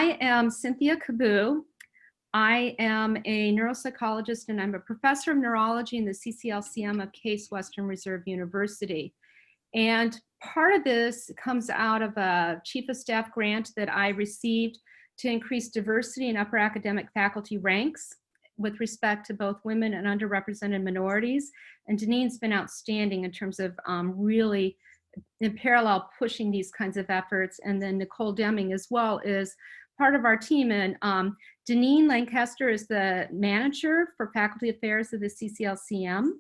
I am Cynthia Caboo. I am a neuropsychologist and I'm a professor of neurology in the CCLCM of Case Western Reserve University. And part of this comes out of a chief of staff grant that I received to increase diversity in upper academic faculty ranks with respect to both women and underrepresented minorities. And Deneen's been outstanding in terms of really in parallel pushing these kinds of efforts. And then Nicole Deming as well is part of our team. And Deneen Lancaster is the manager for faculty affairs of the CCLCM.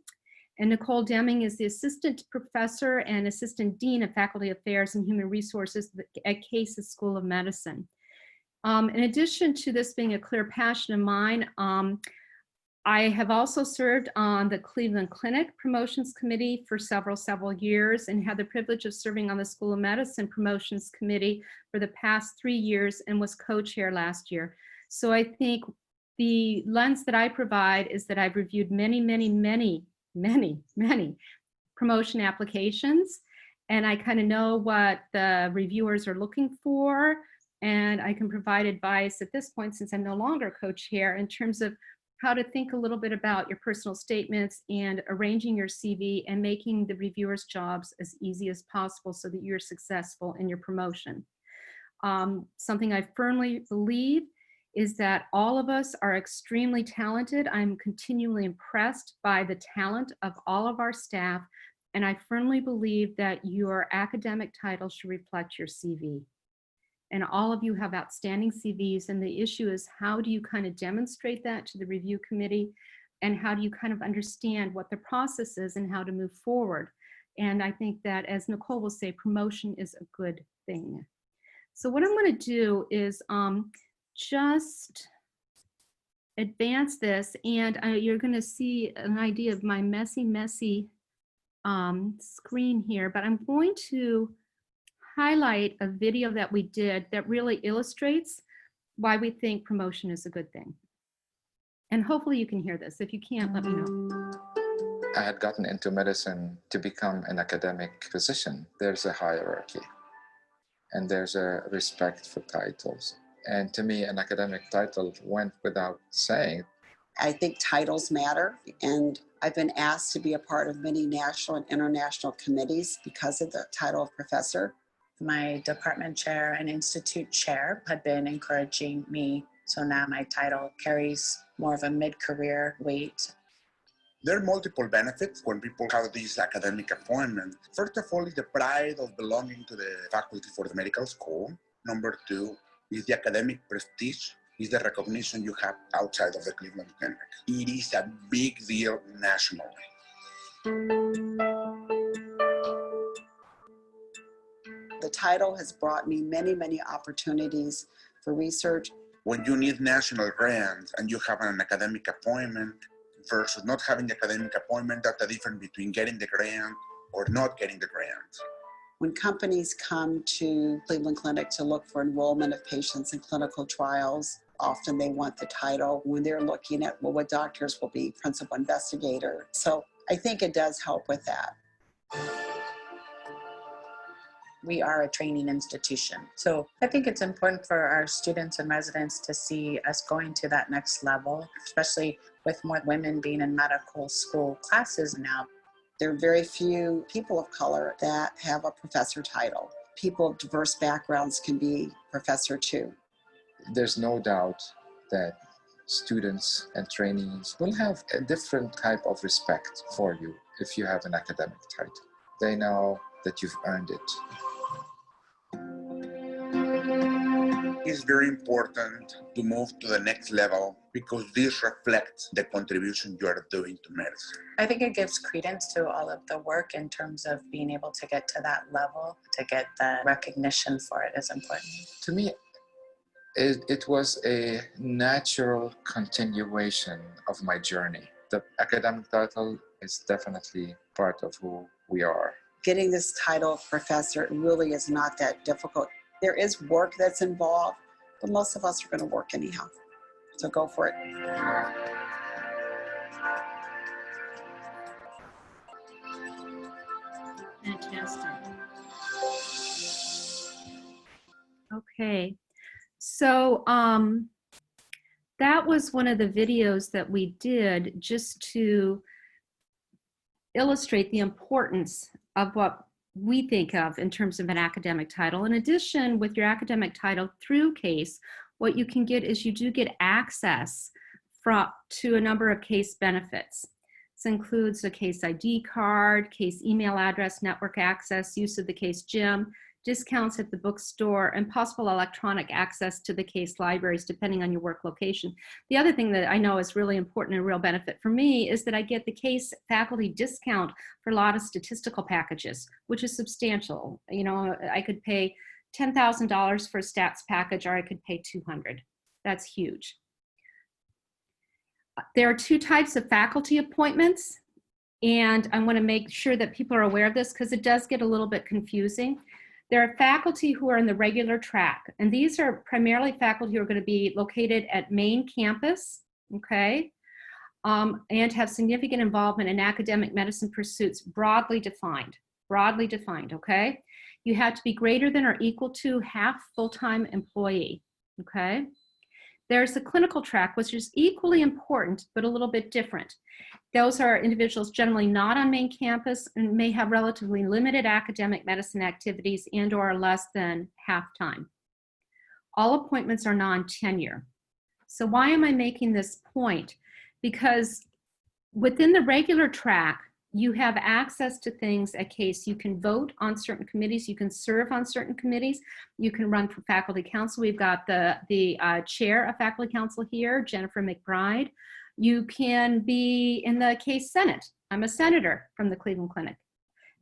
And Nicole Deming is the assistant professor and assistant dean of faculty affairs and human resources at Case's School of Medicine. In addition to this being a clear passion of mine, I have also served on the Cleveland Clinic Promotions Committee for several years and had the privilege of serving on the School of Medicine Promotions Committee for the past 3 years and was co-chair last year. So I think the lens that I provide is that I've reviewed many promotion applications, and I kind of know what the reviewers are looking for, and I can provide advice at this point, since I'm no longer co-chair, in terms of how to think a little bit about your personal statements and arranging your CV and making the reviewers' jobs as easy as possible so that you're successful in your promotion. Something I firmly believe is that all of us are extremely talented. I'm continually impressed by the talent of all of our staff, and I firmly believe that your academic title should reflect your CV. And all of you have outstanding CVs, and the issue is, how do you kind of demonstrate that to the review committee, and how do you kind of understand what the process is and how to move forward? And I think that, as Nicole will say, promotion is a good thing. So what I'm going to do is just advance this, and you're going to see an idea of my messy screen here, but I'm going to highlight a video that we did that really illustrates why we think promotion is a good thing. And hopefully you can hear this. If you can't, let me know. I had gotten into medicine to become an academic physician. There's a hierarchy and there's a respect for titles. And to me, an academic title went without saying. I think titles matter, and I've been asked to be a part of many national and international committees because of the title of professor. My department chair and institute chair had been encouraging me, so now my title carries more of a mid-career weight. There are multiple benefits when people have this academic appointment. First of all, is the pride of belonging to the faculty for the medical school. Number two is the academic prestige, is the recognition you have outside of the Cleveland Clinic. It is a big deal nationally. The title has brought me many opportunities for research. When you need national grants and you have an academic appointment versus not having the academic appointment, that's the difference between getting the grant or not getting the grant. When companies come to Cleveland Clinic to look for enrollment of patients in clinical trials, often they want the title when they're looking at, well, what doctors will be principal investigator. So I think it does help with that. We are a training institution. So I think it's important for our students and residents to see us going to that next level, especially with more women being in medical school classes now. There are very few people of color that have a professor title. People of diverse backgrounds can be professor too. There's no doubt that students and trainees will have a different type of respect for you if you have an academic title. They know that you've earned it. It's very important to move to the next level because this reflects the contribution you are doing to medicine. I think it gives credence to all of the work in terms of being able to get to that level, to get the recognition for it is important. To me, it was a natural continuation of my journey. The academic title is definitely part of who we are. Getting this title of professor really is not that difficult. There is work that's involved, but most of us are going to work anyhow. So go for it. Fantastic. Okay, So that was one of the videos that we did just to illustrate the importance of what we think of in terms of an academic title. In addition, with your academic title through CASE, what you can get is you do get access to a number of CASE benefits. This includes a CASE ID card, CASE email address, network access, use of the CASE gym, discounts at the bookstore, and possible electronic access to the CASE libraries, depending on your work location. The other thing that I know is really important and a real benefit for me is that I get the CASE faculty discount for a lot of statistical packages, which is substantial. You know, I could pay $10,000 for a stats package, or I could pay $200. That's huge. There are two types of faculty appointments, and I want to make sure that people are aware of this because it does get a little bit confusing. There are faculty who are in the regular track, and these are primarily faculty who are going to be located at main campus, okay, and have significant involvement in academic medicine pursuits, broadly defined, okay? You have to be greater than or equal to half full-time employee, okay? There's the clinical track, which is equally important, but a little bit different. Those are individuals generally not on main campus and may have relatively limited academic medicine activities and or less than half-time. All appointments are non-tenure. So why am I making this point? Because within the regular track, you have access to things at CASE. You can vote on certain committees. You can serve on certain committees. You can run for faculty council. We've got the chair of faculty council here, Jennifer McBride. You can be in the CASE Senate. I'm a senator from the Cleveland Clinic.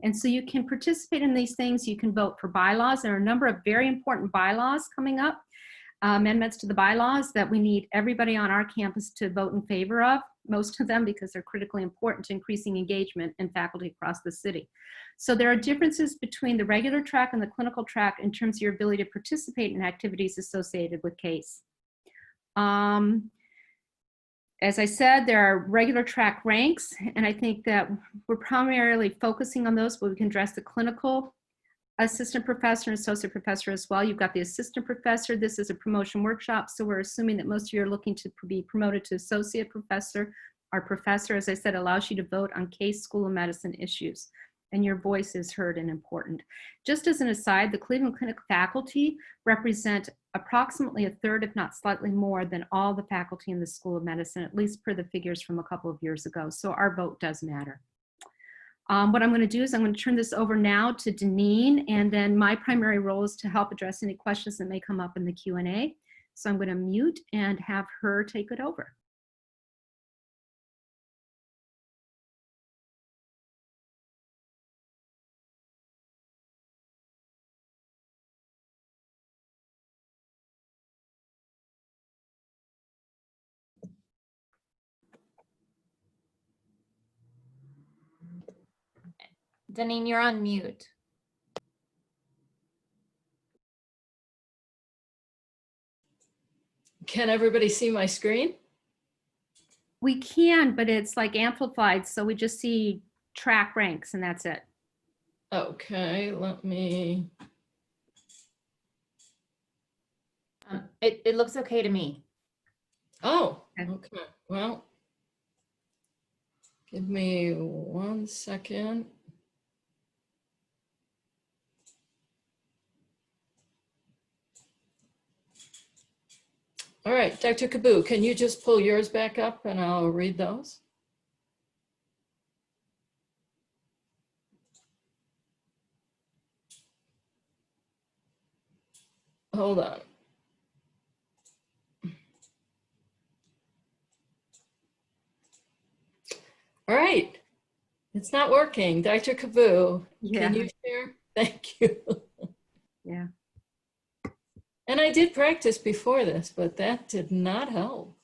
And so you can participate in these things. You can vote for bylaws. There are a number of very important bylaws coming up, amendments to the bylaws that we need everybody on our campus to vote in favor of, most of them because they're critically important to increasing engagement in faculty across the city. So there are differences between the regular track and the clinical track in terms of your ability to participate in activities associated with CASE. As I said, there are regular track ranks, and I think that we're primarily focusing on those, but we can address the clinical assistant professor and associate professor as well. You've got the assistant professor. This is a promotion workshop, so we're assuming that most of you are looking to be promoted to associate professor. Our professor, as I said, allows you to vote on CASE School of Medicine issues, and your voice is heard and important. Just as an aside, the Cleveland Clinic faculty represent approximately a third, if not slightly more, than all the faculty in the School of Medicine, at least per the figures from a couple of years ago. So our vote does matter. What I'm going to do is I'm going to turn this over now to Deneen, and then my primary role is to help address any questions that may come up in the Q&A. So I'm going to mute and have her take it over. Deneen, you're on mute. Can everybody see my screen? We can, but it's like amplified, so we just see track ranks and that's it. Okay, let me. It looks okay to me. Oh, Okay. okay. Well, give me 1 second. All right, Dr. Kaboo, can you just pull yours back up and I'll read those? Hold on. All right, it's not working. Dr. Kaboo, Yeah. can you share? Thank you. Yeah. And I did practice before this, but that did not help.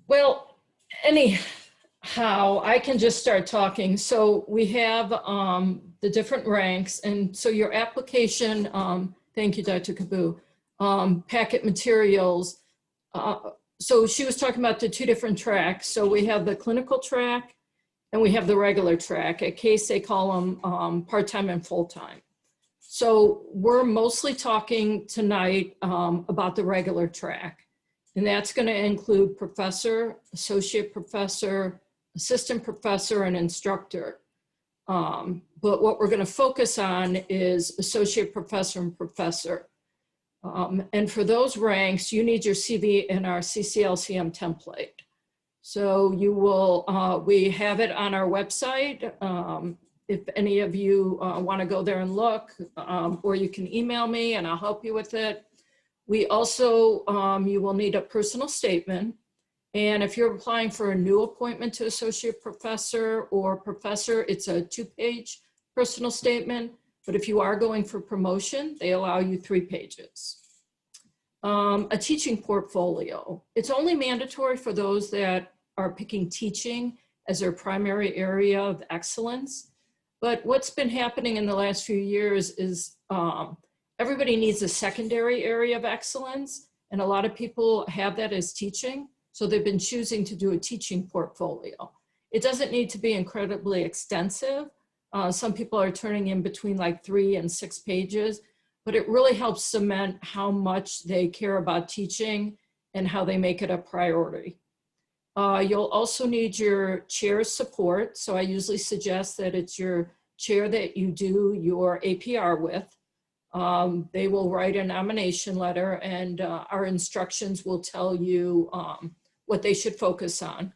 Well, anyhow, I can just start talking. So we have the different ranks. And so your application, thank you, Dr. Kaboo, packet materials. So she was talking about the two different tracks. So we have the clinical track and we have the regular track. At CASE, they call them part-time and full-time. So we're mostly talking tonight about the regular track, and that's going to include professor, associate professor, assistant professor, and instructor. But what we're going to focus on is associate professor and professor. And for those ranks, you need your CV in our CCLCM template. So you will, we have it on our website. If any of you want to go there and look, or you can email me and I'll help you with it. We also, you will need a personal statement. And if you're applying for a new appointment to associate professor or professor, it's a 2-page personal statement. But if you are going for promotion, they allow you 3 pages. A teaching portfolio. It's only mandatory for those that are picking teaching as their primary area of excellence. But what's been happening in the last few years is everybody needs a secondary area of excellence, and a lot of people have that as teaching. So they've been choosing to do a teaching portfolio. It doesn't need to be incredibly extensive. Some people are turning in between like 3 and 6 pages, but it really helps cement how much they care about teaching and how they make it a priority. You'll also need your chair's support. So I usually suggest that it's your chair that you do your APR with. They will write a nomination letter, and our instructions will tell you what they should focus on.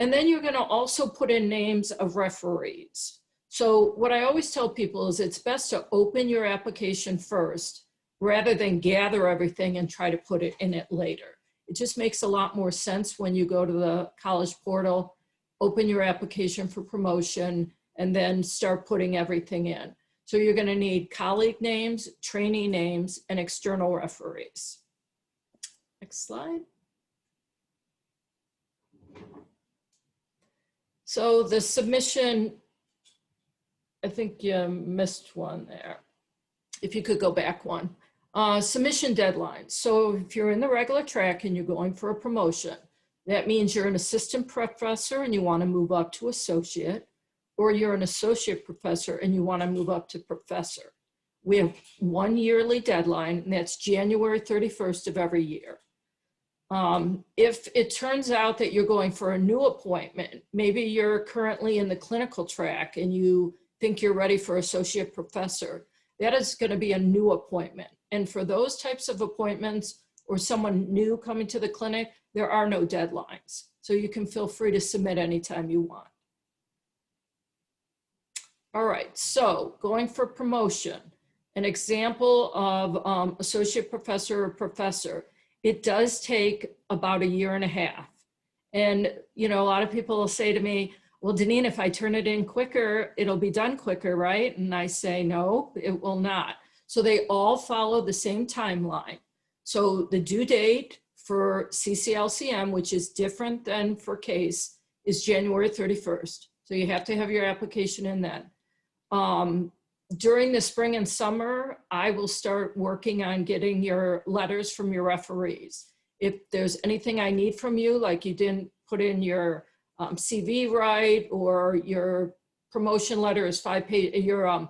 And then you're going to also put in names of referees. So what I always tell people is it's best to open your application first rather than gather everything and try to put it in it later. It just makes a lot more sense when you go to the college portal, open your application for promotion, and then start putting everything in. So you're going to need colleague names, trainee names, and external referees. Next slide. So the submission, I think you missed one there. If you could go back one. Submission deadlines. So if you're in the regular track and you're going for a promotion, that means you're an assistant professor and you want to move up to associate, or you're an associate professor and you want to move up to professor. We have 1 yearly deadline, and that's January 31st of every year. If it turns out that you're going for a new appointment, maybe you're currently in the clinical track and you think you're ready for associate professor, that is going to be a new appointment. And for those types of appointments or someone new coming to the clinic, there are no deadlines. So you can feel free to submit anytime you want. All right, so going for promotion, an example of associate professor or professor, it does take about 1.5 years. And, you know, a lot of people will say to me, well, Deneen, if I turn it in quicker, it'll be done quicker, right? And I say, no, it will not. So they all follow the same timeline. So the due date for CCLCM, which is different than for CASE, is January 31st. So you have to have your application in then. During the spring and summer, I will start working on getting your letters from your referees. If there's anything I need from you, like you didn't put in your CV right, or your promotion letter is 5 pages, your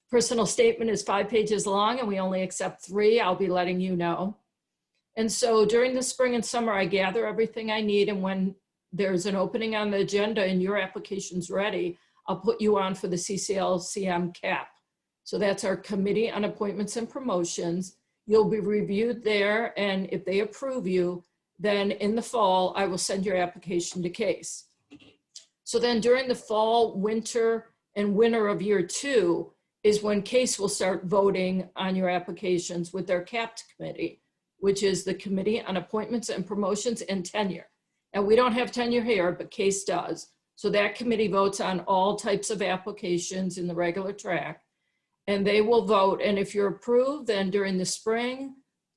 personal statement is 5 pages long and we only accept 3, I'll be letting you know. And so during the spring and summer, I gather everything I need, and when there's an opening on the agenda and your application's ready, I'll put you on for the CCLCM CAP. So that's our Committee on Appointments and Promotions. You'll be reviewed there, and if they approve you, then in the fall, I will send your application to CASE. So then during the fall, winter, and winter of year 2 is when CASE will start voting on your applications with their CAPT committee, which is the Committee on Appointments and Promotions and Tenure. And we don't have tenure here, but CASE does. So that committee votes on all types of applications in the regular track, and they will vote. And if you're approved, then during the spring,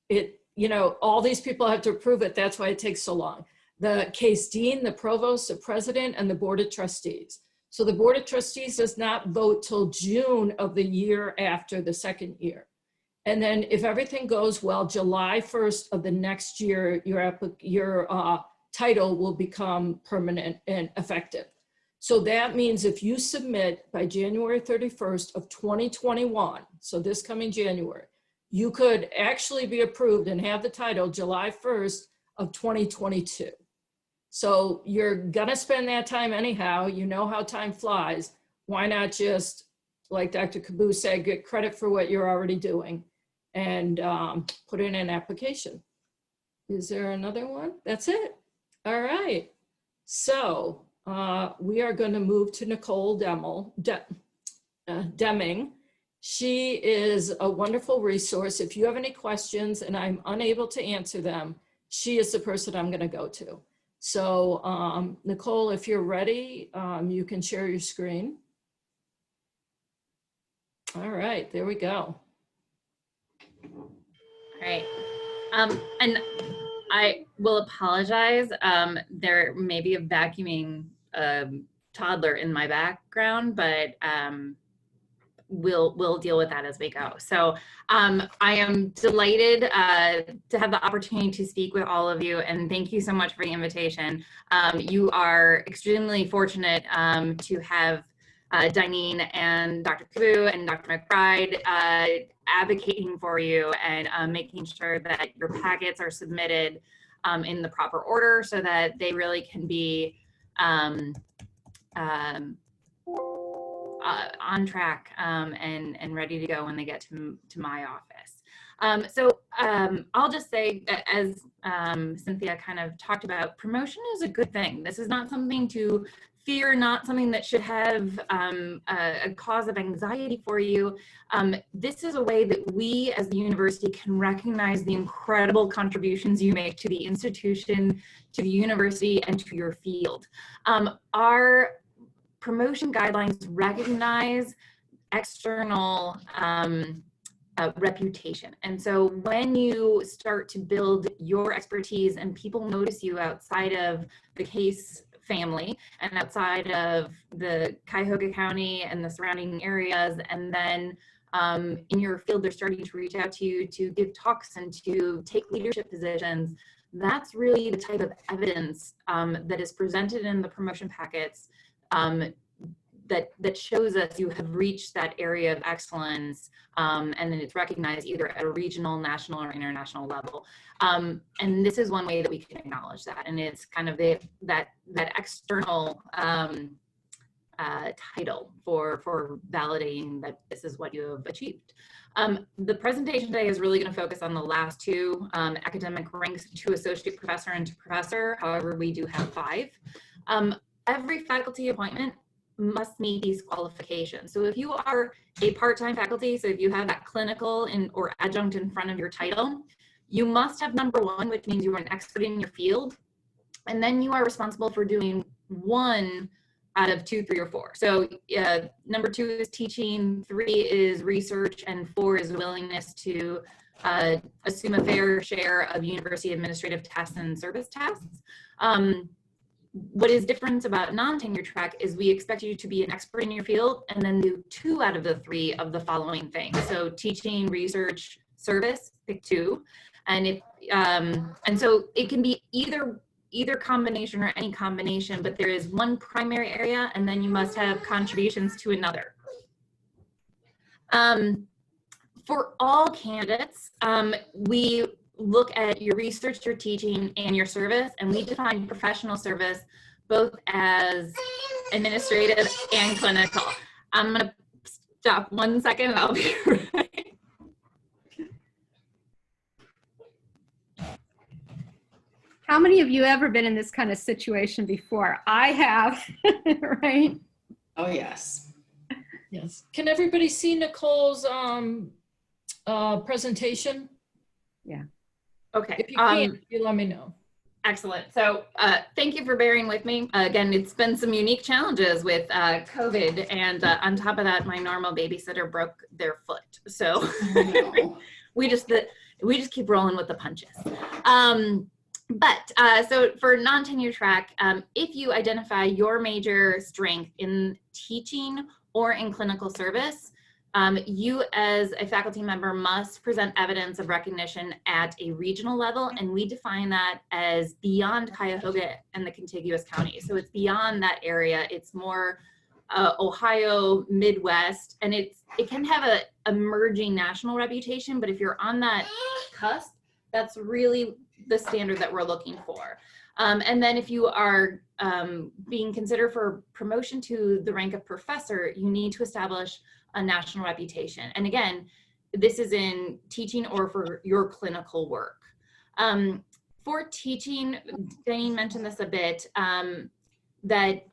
you know, all these people have to approve it. That's why it takes so long. The CASE dean, the provost, the president, and the board of trustees. So the board of trustees does not vote till June of the year after the second year. And then if everything goes well, July 1st of the next year, your title will become permanent and effective. So that means if you submit by January 31st of 2021, so this coming January, you could actually be approved and have the title July 1st of 2022. So you're gonna spend that time anyhow, you know how time flies. Why not just, like Dr. Kaboo said, get credit for what you're already doing and put in an application. Is there another one? That's it. All right. So we are going to move to Nicole Deming. She is a wonderful resource. If you have any questions and I'm unable to answer them, she is the person I'm going to go to. So Nicole, if you're ready, you can share your screen. All right, there we go. All right. And I will apologize. There may be a vacuuming toddler in my background, but we'll deal with that as we go. So I am delighted to have the opportunity to speak with all of you, and thank you so much for the invitation. You are extremely fortunate to have Dineen and Dr. Kaboo and Dr. McBride advocating for you and making sure that your packets are submitted in the proper order so that they really can be on track and ready to go when they get to my office. I'll just say, as Cynthia kind of talked about, promotion is a good thing. This is not something to fear, not something that should have a cause of anxiety for you. This is a way that we as the university can recognize the incredible contributions you make to the institution, to the university, and to your field. Our promotion guidelines recognize external reputation. And so when you start to build your expertise and people notice you outside of the case family and outside of the Cuyahoga County and the surrounding areas, and then in your field, they're starting to reach out to you to give talks and to take leadership positions, that's really the type of evidence that is presented in the promotion packets that shows us you have reached that area of excellence, and then it's recognized either at a regional, national, or international level. And this is one way that we can acknowledge that, and it's kind of that external title for validating that this is what you have achieved. The presentation today is really going to focus on the last two academic ranks, to associate professor and to professor. However, we do have 5. Every faculty appointment must meet these qualifications. So if you are a part-time faculty, so if you have that clinical or adjunct in front of your title, you must have number 1, which means you are an expert in your field. And then you are responsible for doing 1 out of 2, 3, or 4. So number 2 is teaching, 3 is research, and 4 is willingness to assume a fair share of university administrative tasks and service tasks. What is different about non-tenure track is we expect you to be an expert in your field and then do 2 out of the 3 of the following things. So teaching, research, service, pick 2. And so it can be either combination or any combination, but there is one primary area and then you must have contributions to another. For all candidates, we look at your research, your teaching, and your service, and we define professional service both as administrative and clinical. I'm gonna stop 1 second and I'll be right. How many of you ever been in this kind of situation before? I have, right? Oh, yes. Yes. Can everybody see Nicole's presentation? Yeah. Okay. If you can, you let me know. Excellent. So thank you for bearing with me. Again, it's been some unique challenges with COVID, and on top of that, my normal babysitter broke their foot. So we just keep rolling with the punches. So for non-tenure track, if you identify your major strength in teaching or in clinical service, You as a faculty member must present evidence of recognition at a regional level, and we define that as beyond Cuyahoga and the contiguous counties. So it's beyond that area. It's more Ohio, Midwest, and it can have a emerging national reputation, but if you're on that cusp, that's really the standard that we're looking for. And then if you are being considered for promotion to the rank of professor, you need to establish a national reputation. And again, this is in teaching or for your clinical work. For teaching, Diane mentioned this a bit, that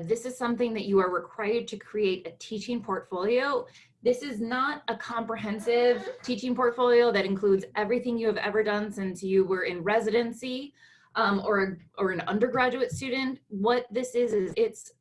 this is something that you are required to create a teaching portfolio. This is not a comprehensive teaching portfolio that includes everything you have ever done since you were in residency or an undergraduate student. What this is it's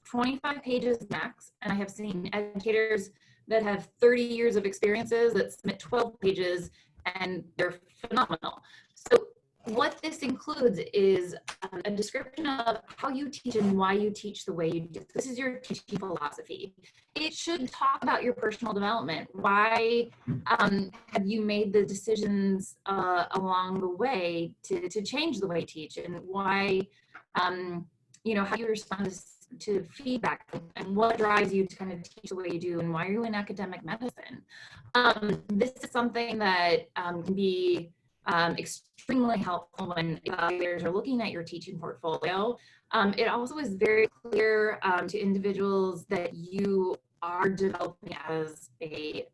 25 pages max, and I have seen educators that have 30 years of experiences that submit 12 pages, and they're phenomenal. So what this includes is a description of how you teach and why you teach the way you do. This is your teaching philosophy. It should talk about your personal development. Why have you made the decisions along the way to change the way you teach, and why, you know, how you respond to feedback, and what drives you to kind of teach the way you do, and why are you in academic medicine? This is something that can be extremely helpful when evaluators are looking at your teaching portfolio. It also is very clear to individuals that you are developing as a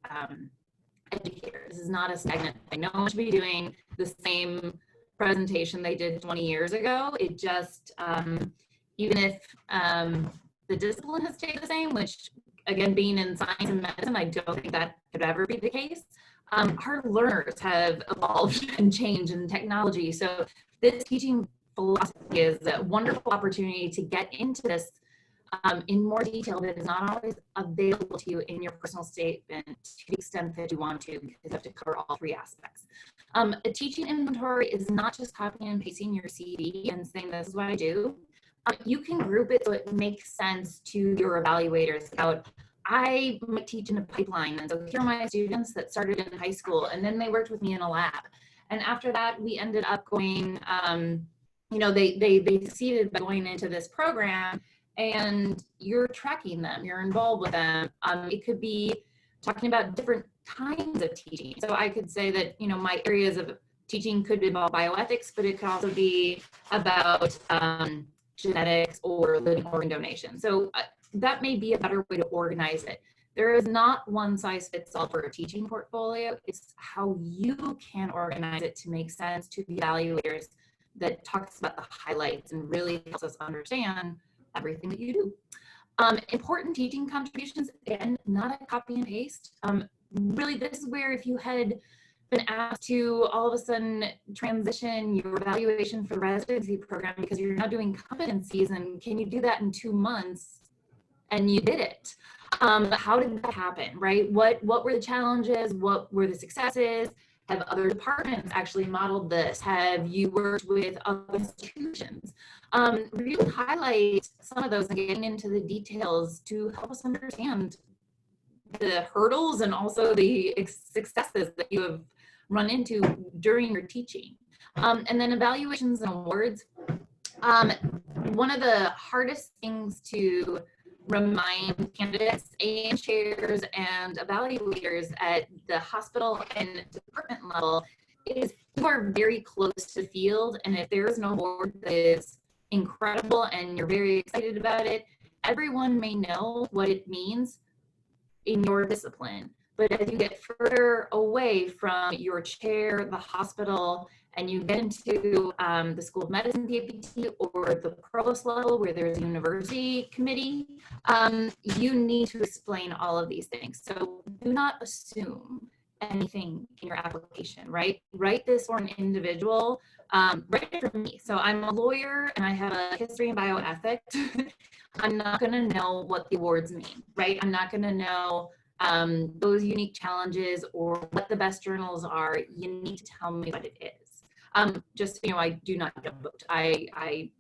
educator. This is not a stagnant thing. No one should be doing the same presentation they did 20 years ago. It just, even if the discipline has stayed the same, which again, being in science and medicine, I don't think that could ever be the case. Our learners have evolved and changed in technology. So this teaching philosophy is a wonderful opportunity to get into this in more detail that is not always available to you in your personal statement to the extent that you want to, because you have to cover all three aspects. A teaching inventory is not just copying and pasting your CV and saying this is what I do. You can group it so it makes sense to your evaluators about, I might teach in a pipeline, and so here are my students that started in high school, and then they worked with me in a lab. And after that, we ended up going, you know, they succeeded by going into this program, and you're tracking them, you're involved with them. It could be talking about different kinds of teaching. So I could say that, you know, my areas of teaching could involve bioethics, but it could also be about genetics or living organ donation. So that may be a better way to organize it. There is not one size fits all for a teaching portfolio. It's how you can organize it to make sense to the evaluators, that talks about the highlights and really helps us understand everything that you do. Important teaching contributions, again, not a copy and paste. Really, this is where if you had been asked to all of a sudden transition your evaluation for the residency program because you're now doing competencies, and can you do that in 2 months? And you did it. How did that happen, right? What were the challenges? What were the successes? Have other departments actually modeled this? Have you worked with other institutions? Really highlight some of those and getting into the details to help us understand the hurdles and also the successes that you have run into during your teaching. And then evaluations and awards. One of the hardest things to remind candidates and chairs and evaluators at the hospital and department level is you are very close to the field, and if there is an award that is incredible and you're very excited about it, everyone may know what it means in your discipline. But as you get further away from your chair, the hospital, and you get into the School of Medicine PPT or the provost level where there's a university committee, you need to explain all of these things. So do not assume anything in your application, right? Write this for an individual, write it for me. So I'm a lawyer and I have a history in bioethics. I'm not gonna know what the awards mean, right? I'm not gonna know those unique challenges or what the best journals are. You need to tell me what it is. Just, you know, I do not get a vote. I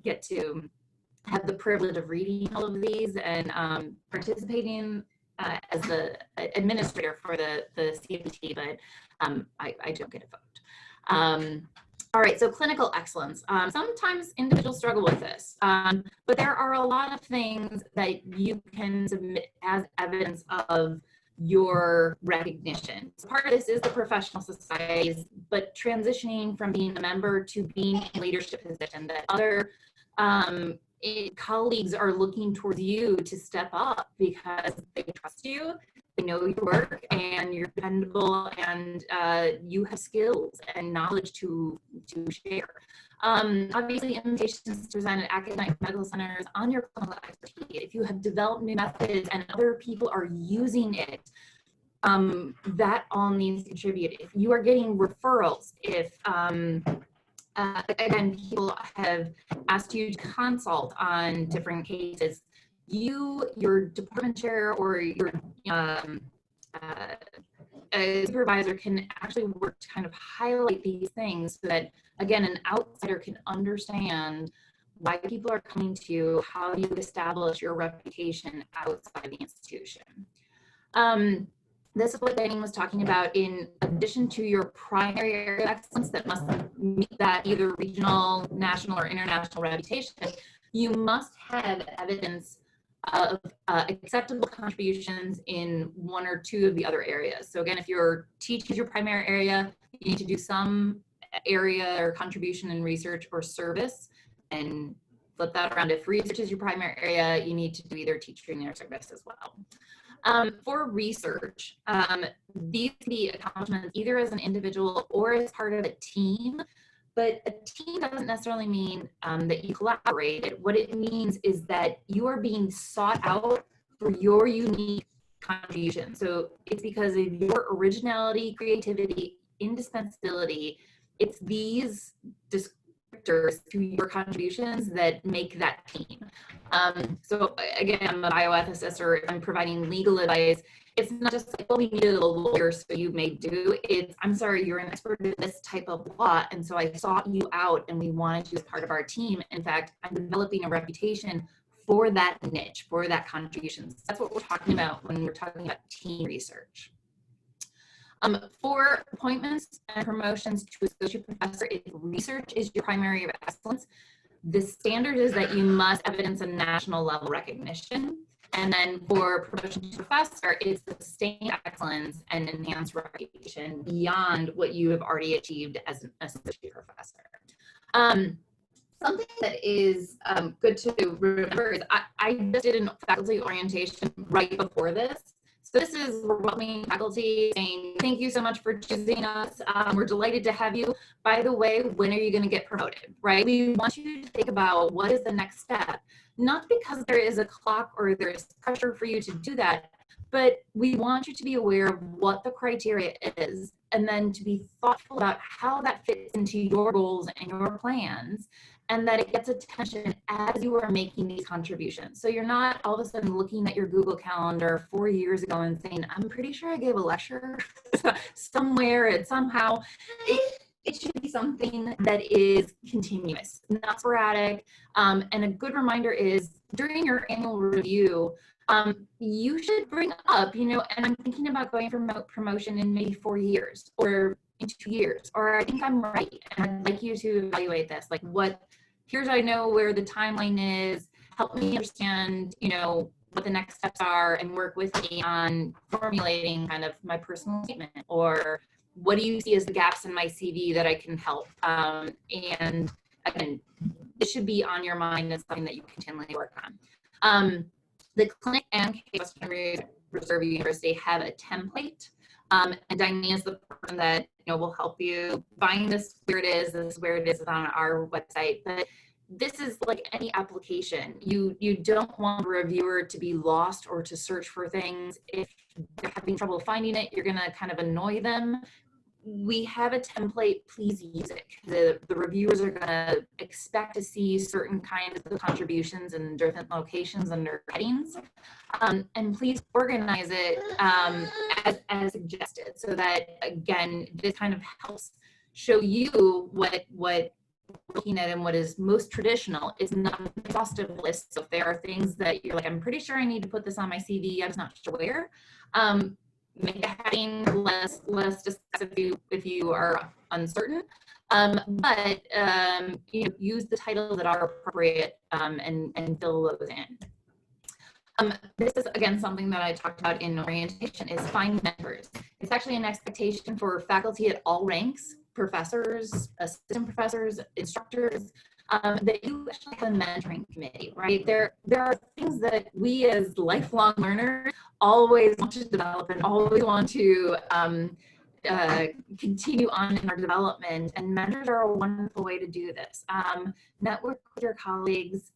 get to have the privilege of reading all of these and participating as the administrator for the CMT, but I don't get a vote. All right, so clinical excellence. Sometimes individuals struggle with this, but there are a lot of things that you can submit as evidence of your recognition. So part of this is the professional societies, but transitioning from being a member to being in a leadership position, that other colleagues are looking towards you to step up because they trust you, they know your work, and you're dependable, and you have skills and knowledge to share. Obviously, invitations to present at academic medical centers on your clinical expertise. If you have developed new methods and other people are using it, that all needs to contribute. If you are getting referrals, if again, people have asked you to consult on different cases, your department chair or your supervisor can actually work to kind of highlight these things so that, again, an outsider can understand why people are coming to you, how you establish your reputation outside the institution. This is what Diane was talking about. In addition to your primary area of excellence that must meet that either regional, national, or international reputation, you must have evidence of acceptable contributions in one or two of the other areas. So again, if your teaching is your primary area, you need to do some area or contribution in research or service, and flip that around. If research is your primary area, you need to do either teaching or service as well. For research, these can be accomplishments either as an individual or as part of a team, but a team doesn't necessarily mean that you collaborated. What it means is that you are being sought out for your unique contribution. So it's because of your originality, creativity, indispensability. It's these descriptors to your contributions that make that team. So again, I'm a bioethicist, or I'm providing legal advice. It's not just like, well, we needed a lawyer, so you may do. It's, I'm sorry, you're an expert in this type of law, and so I sought you out and we wanted you as part of our team. In fact, I'm developing a reputation for that niche, for that contribution. So that's what we're talking about when we're talking about team research. For appointments and promotions to associate professor, if research is your primary area of excellence, the standard is that you must evidence a national level recognition. And then for promotion to professor, it's sustained excellence and enhanced reputation beyond what you have already achieved as an associate professor. Something that is good to remember is I just did a faculty orientation right before this. So this is welcoming faculty saying, thank you so much for choosing us. We're delighted to have you. By the way, when are you going to get promoted, right? We want you to think about what is the next step, not because there is a clock or there's pressure for you to do that, but we want you to be aware of what the criteria is, and then to be thoughtful about how that fits into your goals and your plans, and that it gets attention as you are making these contributions. So you're not all of a sudden looking at your Google Calendar 4 years ago and saying, I'm pretty sure I gave a lecture somewhere, and somehow it should be something that is continuous, not sporadic. And a good reminder is during your annual review, you should bring up, and I'm thinking about going for promotion in maybe 4 years or in 2 years, or I think I'm right, and I'd like you to evaluate this. Like, here's I know where the timeline is. Help me understand, what the next steps are, and work with me on formulating kind of my personal statement, or what do you see as the gaps in my CV that I can help? And again, this should be on your mind as something that you continually work on. The clinic and Western Reserve University have a template, and Diane is the person that will help you find this where it is. This is where it is on our website. But this is like any application. You don't want a reviewer to be lost or to search for things. If they're having trouble finding it, you're gonna kind of annoy them. We have a template, please use it. The reviewers are gonna expect to see certain kinds of contributions in different locations under headings. And please organize it as suggested, so that, again, this kind of helps show you what looking at and what is most traditional is not an exhaustive list. So if there are things that you're like, I'm pretty sure I need to put this on my CV, I'm just not sure where, make a heading less discuss if you are uncertain. But you know, use the titles that are appropriate and fill those in. This is, again, something that I talked about in orientation, is find mentors. It's actually an expectation for faculty at all ranks, professors, assistant professors, instructors, that you actually have a mentoring committee, right? There are things that we as lifelong learners always want to develop and always want to continue on in our development, and mentors are a wonderful way to do this. Network with your colleagues,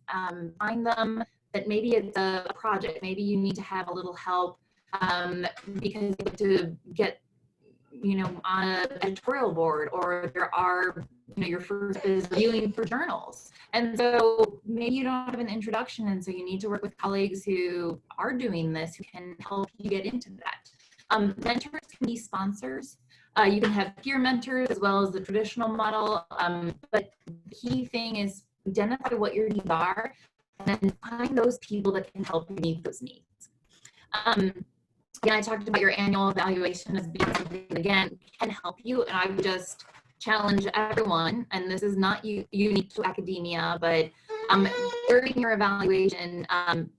find them that maybe it's a project, maybe you need to have a little help because you have to get, you know, on an editorial board, or there are, you know, your first is reviewing for journals. And so maybe you don't have an introduction, and so you need to work with colleagues who are doing this, who can help you get into that. Mentors can be sponsors. You can have peer mentors as well as the traditional model, but the key thing is identify what your needs are and then find those people that can help you meet those needs. Again, I talked about your annual evaluation as being something that, again, can help you, and I would just challenge everyone, and this is not unique to academia, but during your evaluation,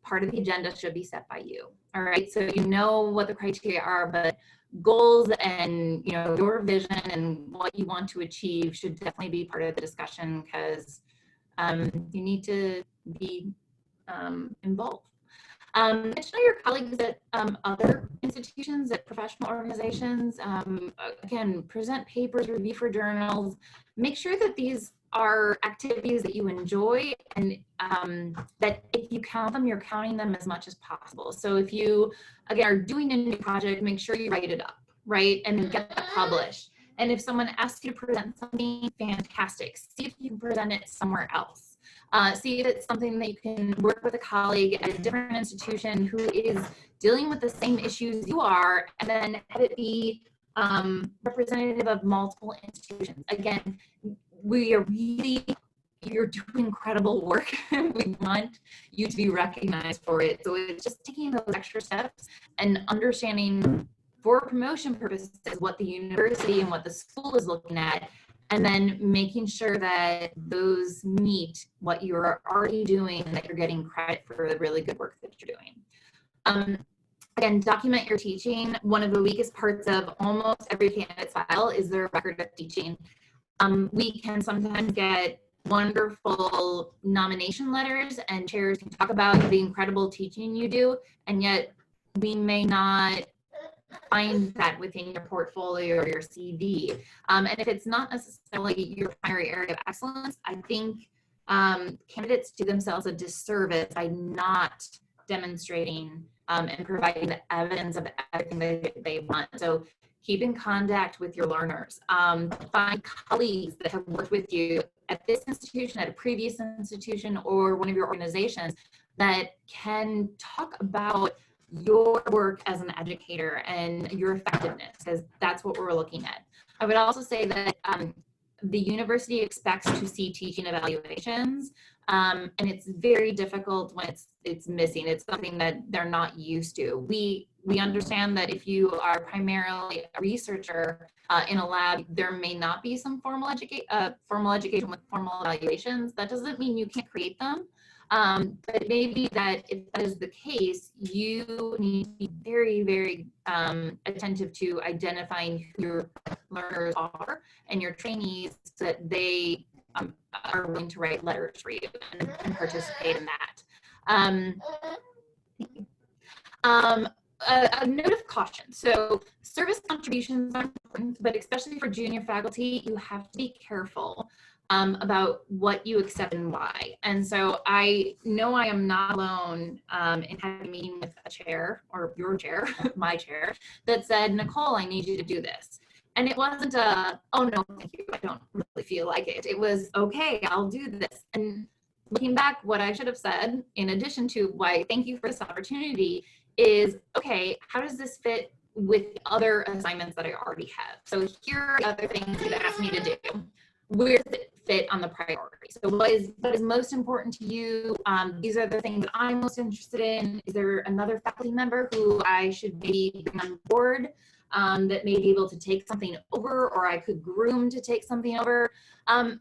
part of the agenda should be set by you. All right, so you know what the criteria are, but goals and, you know, your vision and what you want to achieve should definitely be part of the discussion, because you need to be involved. Get to know your colleagues at other institutions, at professional organizations. Again, present papers, review for journals. Make sure that these are activities that you enjoy, and that if you count them, you're counting them as much as possible. So if you, again, are doing a new project, make sure you write it up, right? And get that published. And if someone asks you to present something, fantastic. See if you can present it somewhere else. See if it's something that you can work with a colleague at a different institution who is dealing with the same issues you are, and then have it be representative of multiple institutions. Again, you're doing incredible work. We want you to be recognized for it. So it's just taking those extra steps and understanding, for promotion purposes, what the university and what the school is looking at, and then making sure that those meet what you're already doing and that you're getting credit for the really good work that you're doing. Again, document your teaching. One of the weakest parts of almost every candidate's file is their record of teaching. We can sometimes get wonderful nomination letters, and chairs can talk about the incredible teaching you do, and yet we may not find that within your portfolio or your CV. And if it's not necessarily your primary area of excellence, I think candidates do themselves a disservice by not demonstrating and providing the evidence of everything that they want. So keep in contact with your learners. Find colleagues that have worked with you at this institution, at a previous institution, or one of your organizations that can talk about your work as an educator and your effectiveness, because that's what we're looking at. I would also say that the university expects to see teaching evaluations, and it's very difficult when it's missing. It's something that they're not used to. We understand that if you are primarily a researcher in a lab, there may not be some formal education with formal evaluations. That doesn't mean you can't create them. But maybe that if that is the case, you need to be very, very attentive to identifying who your learners are and your trainees, so that they are willing to write letters for you and participate in that. A note of caution. So service contributions are important, but especially for junior faculty, you have to be careful about what you accept and why. And so I know I am not alone in having a meeting with a chair, or your chair, my chair, that said, Nicole, I need you to do this. And it wasn't a, oh no, thank you, I don't really feel like it. It was, okay, I'll do this. And looking back, what I should have said, in addition to why thank you for this opportunity, is, okay, how does this fit with other assignments that I already have? So here are the other things you've asked me to do. where does it fit on the priority? So what is most important to you? These are the things that I'm most interested in. Is there another faculty member who I should maybe bring on board that may be able to take something over, or I could groom to take something over? The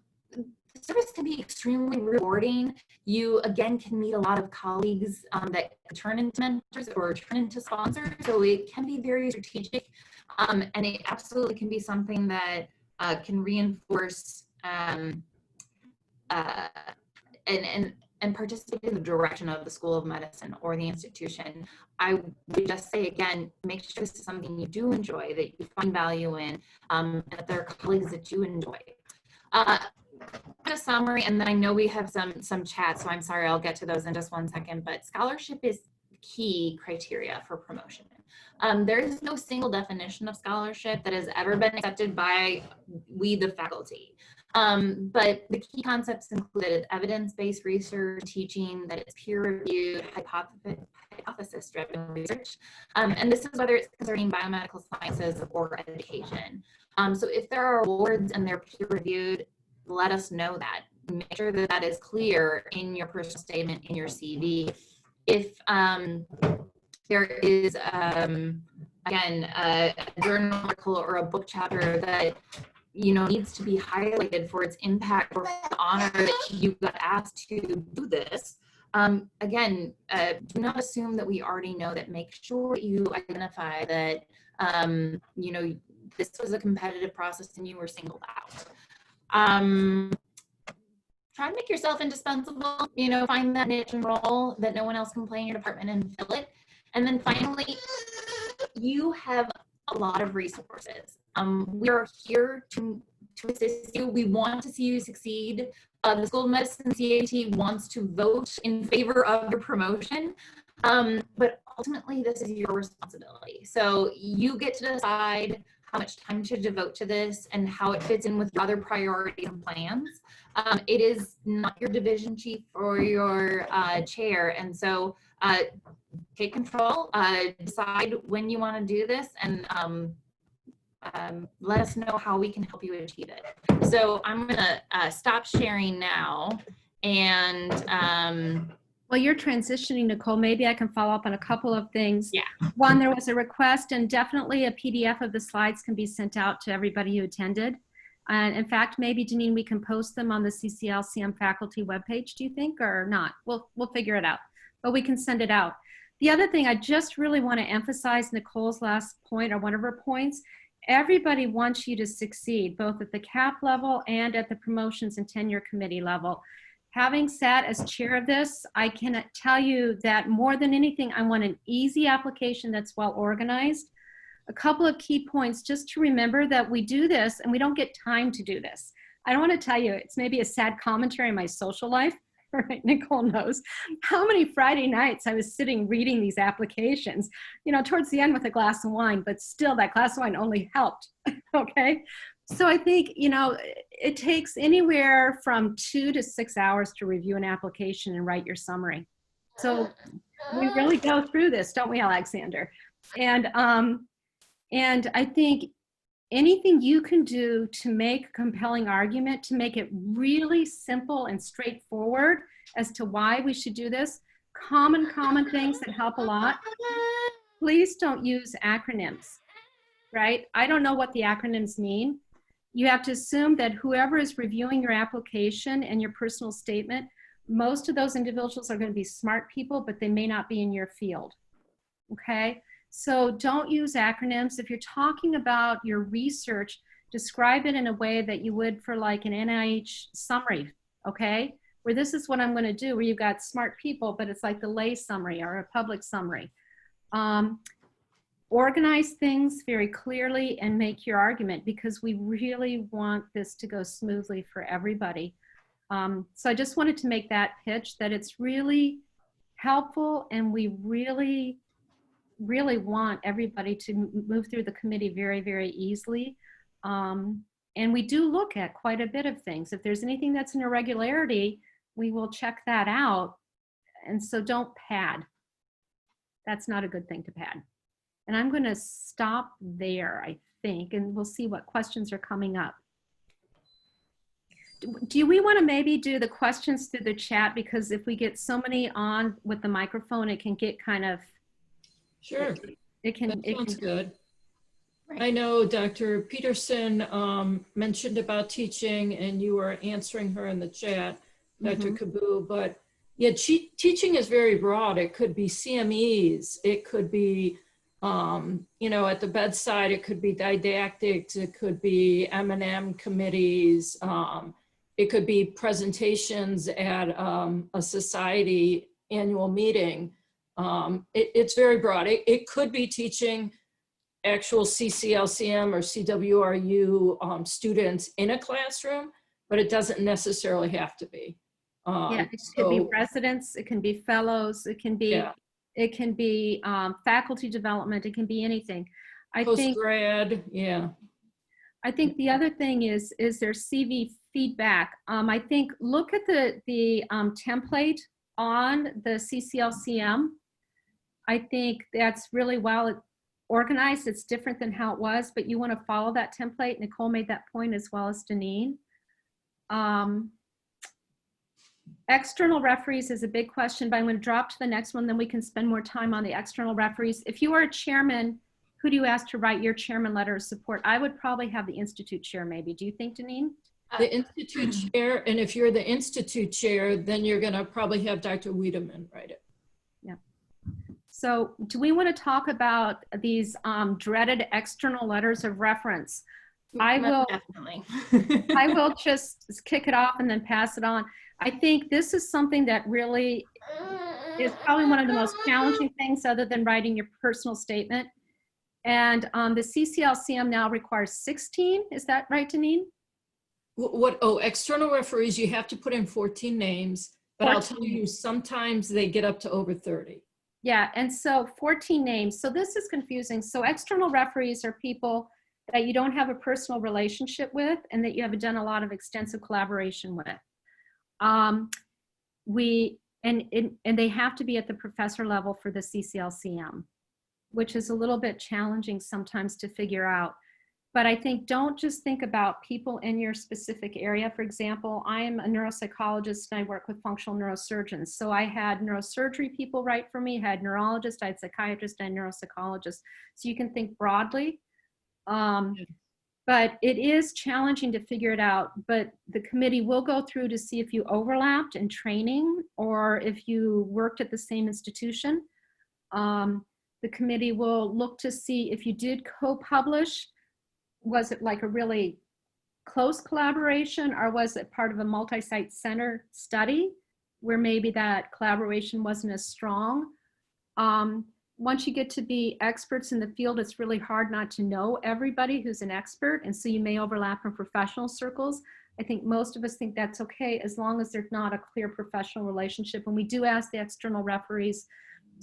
service can be extremely rewarding. You, again, can meet a lot of colleagues that turn into mentors or turn into sponsors. So it can be very strategic, and it absolutely can be something that can reinforce and participate in the direction of the School of Medicine or the institution. I would just say, again, make sure this is something you do enjoy, that you find value in, and that there are colleagues that you enjoy. A summary, and then I know we have some chats, so I'm sorry, I'll get to those in just one second, but scholarship is key criteria for promotion. There is no single definition of scholarship that has ever been accepted by we, the faculty. But the key concepts included evidence-based research, teaching, that it's peer-reviewed, hypothesis-driven research, and this is whether it's concerning biomedical sciences or education. So if there are awards and they're peer-reviewed, let us know that. Make sure that that is clear in your personal statement, in your CV. If there is, again, a journal article or a book chapter that needs to be highlighted for its impact or the honor that you got asked to do this, again, do not assume that we already know that. Make sure you identify that, this was a competitive process and you were singled out. Try to make yourself indispensable, find that niche and role that no one else can play in your department and fill it. And then finally, you have a lot of resources. We are here to assist you. We want to see you succeed. The School of Medicine CAT wants to vote in favor of your promotion, but ultimately this is your responsibility. So you get to decide how much time to devote to this and how it fits in with your other priorities and plans. It is not your division chief or your chair, and so take control, decide when you want to do this, and let us know how we can help you achieve it. So I'm gonna stop sharing now, and while you're transitioning, Nicole, maybe I can follow up on a couple of things. Yeah. One, there was a request, and definitely a PDF of the slides can be sent out to everybody who attended. And in fact, maybe, Janine, we can post them on the CCLCM faculty webpage, do you think, or not? We'll figure it out, but we can send it out. The other thing I just really want to emphasize, Nicole's last point, or one of her points, everybody wants you to succeed, both at the CAP level and at the promotions and tenure committee level. Having sat as chair of this, I can tell you that more than anything, I want an easy application that's well organized. A couple of key points just to remember that we do this and we don't get time to do this. I don't want to tell you, it's maybe a sad commentary on my social life, right? Nicole knows how many Friday nights I was sitting reading these applications, towards the end with a glass of wine, but still that glass of wine only helped, okay? So I think, it takes anywhere from 2 to 6 hours to review an application and write your summary. So we really go through this, don't we, Alexander? And I think anything you can do to make a compelling argument, to make it really simple and straightforward as to why we should do this, common things that help a lot. Please don't use acronyms, right? I don't know what the acronyms mean. You have to assume that whoever is reviewing your application and your personal statement, most of those individuals are going to be smart people, but they may not be in your field, okay? So don't use acronyms. If you're talking about your research, describe it in a way that you would for like an NIH summary, okay? Where this is what I'm going to do, where you've got smart people, but it's like the lay summary or a public summary. Organize things very clearly and make your argument, because we really want this to go smoothly for everybody. So I just wanted to make that pitch, that it's really helpful, and we really want everybody to move through the committee very easily. And we do look at quite a bit of things. If there's anything that's an irregularity, we will check that out. And so don't pad. That's not a good thing to pad. And I'm going to stop there, I think, and we'll see what questions are coming up. do we want to maybe do the questions through the chat? Because if we get so many on with the microphone, it can get kind of, Sure, it can, that sounds good. Right. I know Dr. Peterson mentioned about teaching, and you were answering her in the chat, Dr. Kaboo, but yeah, teaching is very broad. It could be CMEs, it could be, you know, at the bedside, it could be didactics, it could be M&M committees, it could be presentations at a society annual meeting. It's very broad. It could be teaching actual CCLCM or CWRU students in a classroom, but it doesn't necessarily have to be. yeah, it could be residents, it can be fellows, it can be, yeah, it can be faculty development, it can be anything. I think, post-grad, yeah. I think the other thing is there CV feedback. I think look at the template on the CCLCM. I think that's really well organized. It's different than how it was, but you want to follow that template. Nicole made that point as well as Deneen. External referees is a big question, but I'm going to drop to the next one, then we can spend more time on the external referees. If you are a chairman, who do you ask to write your chairman letter of support? I would probably have the institute chair maybe. Do you think, Deneen? The institute chair, and if you're the institute chair, then you're going to probably have Dr. Wiedemann write it. Yeah. So do we want to talk about these dreaded external letters of reference? I will Definitely. I will just kick it off and then pass it on. I think this is something that really is probably one of the most challenging things other than writing your personal statement. And the CCLCM now requires 16. Is that right, Deneen? What, oh, external referees, you have to put in 14 names, but 14. I'll tell you, sometimes they get up to over 30. Yeah, and so 14 names. So this is confusing. So external referees are people that you don't have a personal relationship with and that you have done a lot of extensive collaboration with. And they have to be at the professor level for the CCLCM, which is a little bit challenging sometimes to figure out. But I think don't just think about people in your specific area. For example, I am a neuropsychologist and I work with functional neurosurgeons. So I had neurosurgery people write for me, had neurologists, I had psychiatrists and neuropsychologists. So you can think broadly. But it is challenging to figure it out. But the committee will go through to see if you overlapped in training or if you worked at the same institution. The committee will look to see if you did co-publish. Was it like a really close collaboration or was it part of a multi-site center study where maybe that collaboration wasn't as strong? Once you get to be experts in the field, it's really hard not to know everybody who's an expert. And so you may overlap in professional circles. I think most of us think that's okay as long as there's not a clear professional relationship. And we do ask the external referees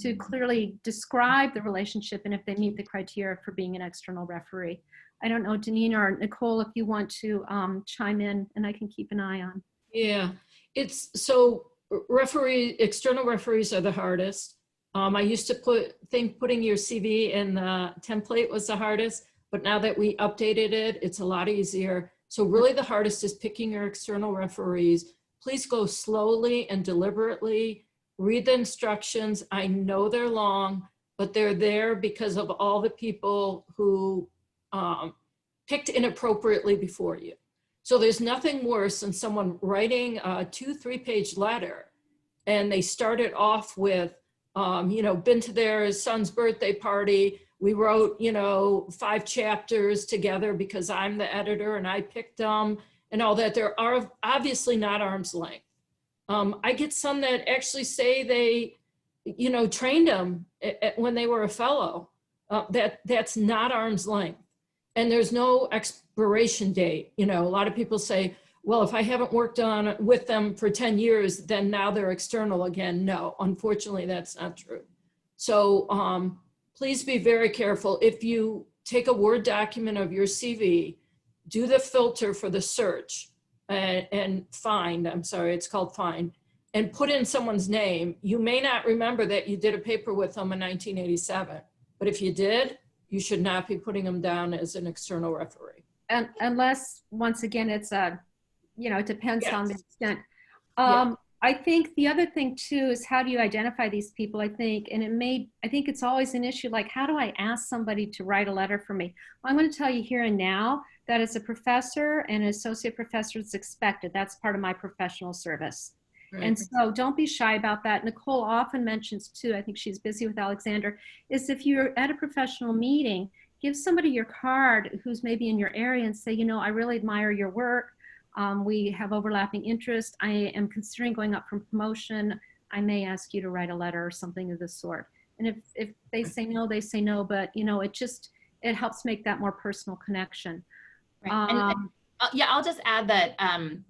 to clearly describe the relationship and if they meet the criteria for being an external referee. I don't know, Deneen or Nicole, if you want to chime in and I can keep an eye on. Yeah, it's so external referees are the hardest. I used to think putting your CV in the template was the hardest, but now that we updated it, it's a lot easier. So really the hardest is picking your external referees. Please go slowly and deliberately, read the instructions. I know they're long, but they're there because of all the people who picked inappropriately before you. So there's nothing worse than someone writing a 2-3 page letter and they started off with, you know, been to their son's birthday party. We wrote, you know, 5 chapters together because I'm the editor and I picked them and all that. There are obviously not arm's length. I get some that actually say they, you know, trained them when they were a fellow. That's not arm's length. And there's no expiration date. You know, a lot of people say, well, if I haven't worked on with them for 10 years, then now they're external again. No, unfortunately, that's not true. So please be very careful. If you take a Word document of your CV, do the filter for the search and find, I'm sorry, it's called find, and put in someone's name. You may not remember that you did a paper with them in 1987, but if you did, you should not be putting them down as an external referee. And unless, once again, it's a you know, it depends on the Yes. extent. Yeah. I think the other thing too is how do you identify these people? I think, and I think it's always an issue, like how do I ask somebody to write a letter for me? Well, I'm going to tell you here and now that as a professor and an associate professor, it's expected. That's part of my professional service. Right. And so don't be shy about that. Nicole often mentions too, I think she's busy with Alexander, is if you're at a professional meeting, give somebody your card who's maybe in your area and say, you know, I really admire your work. We have overlapping interests. I am considering going up for promotion. I may ask you to write a letter or something of this sort. And if they say no, they say no, but you know, it helps make that more personal connection. Right. And yeah, I'll just add that,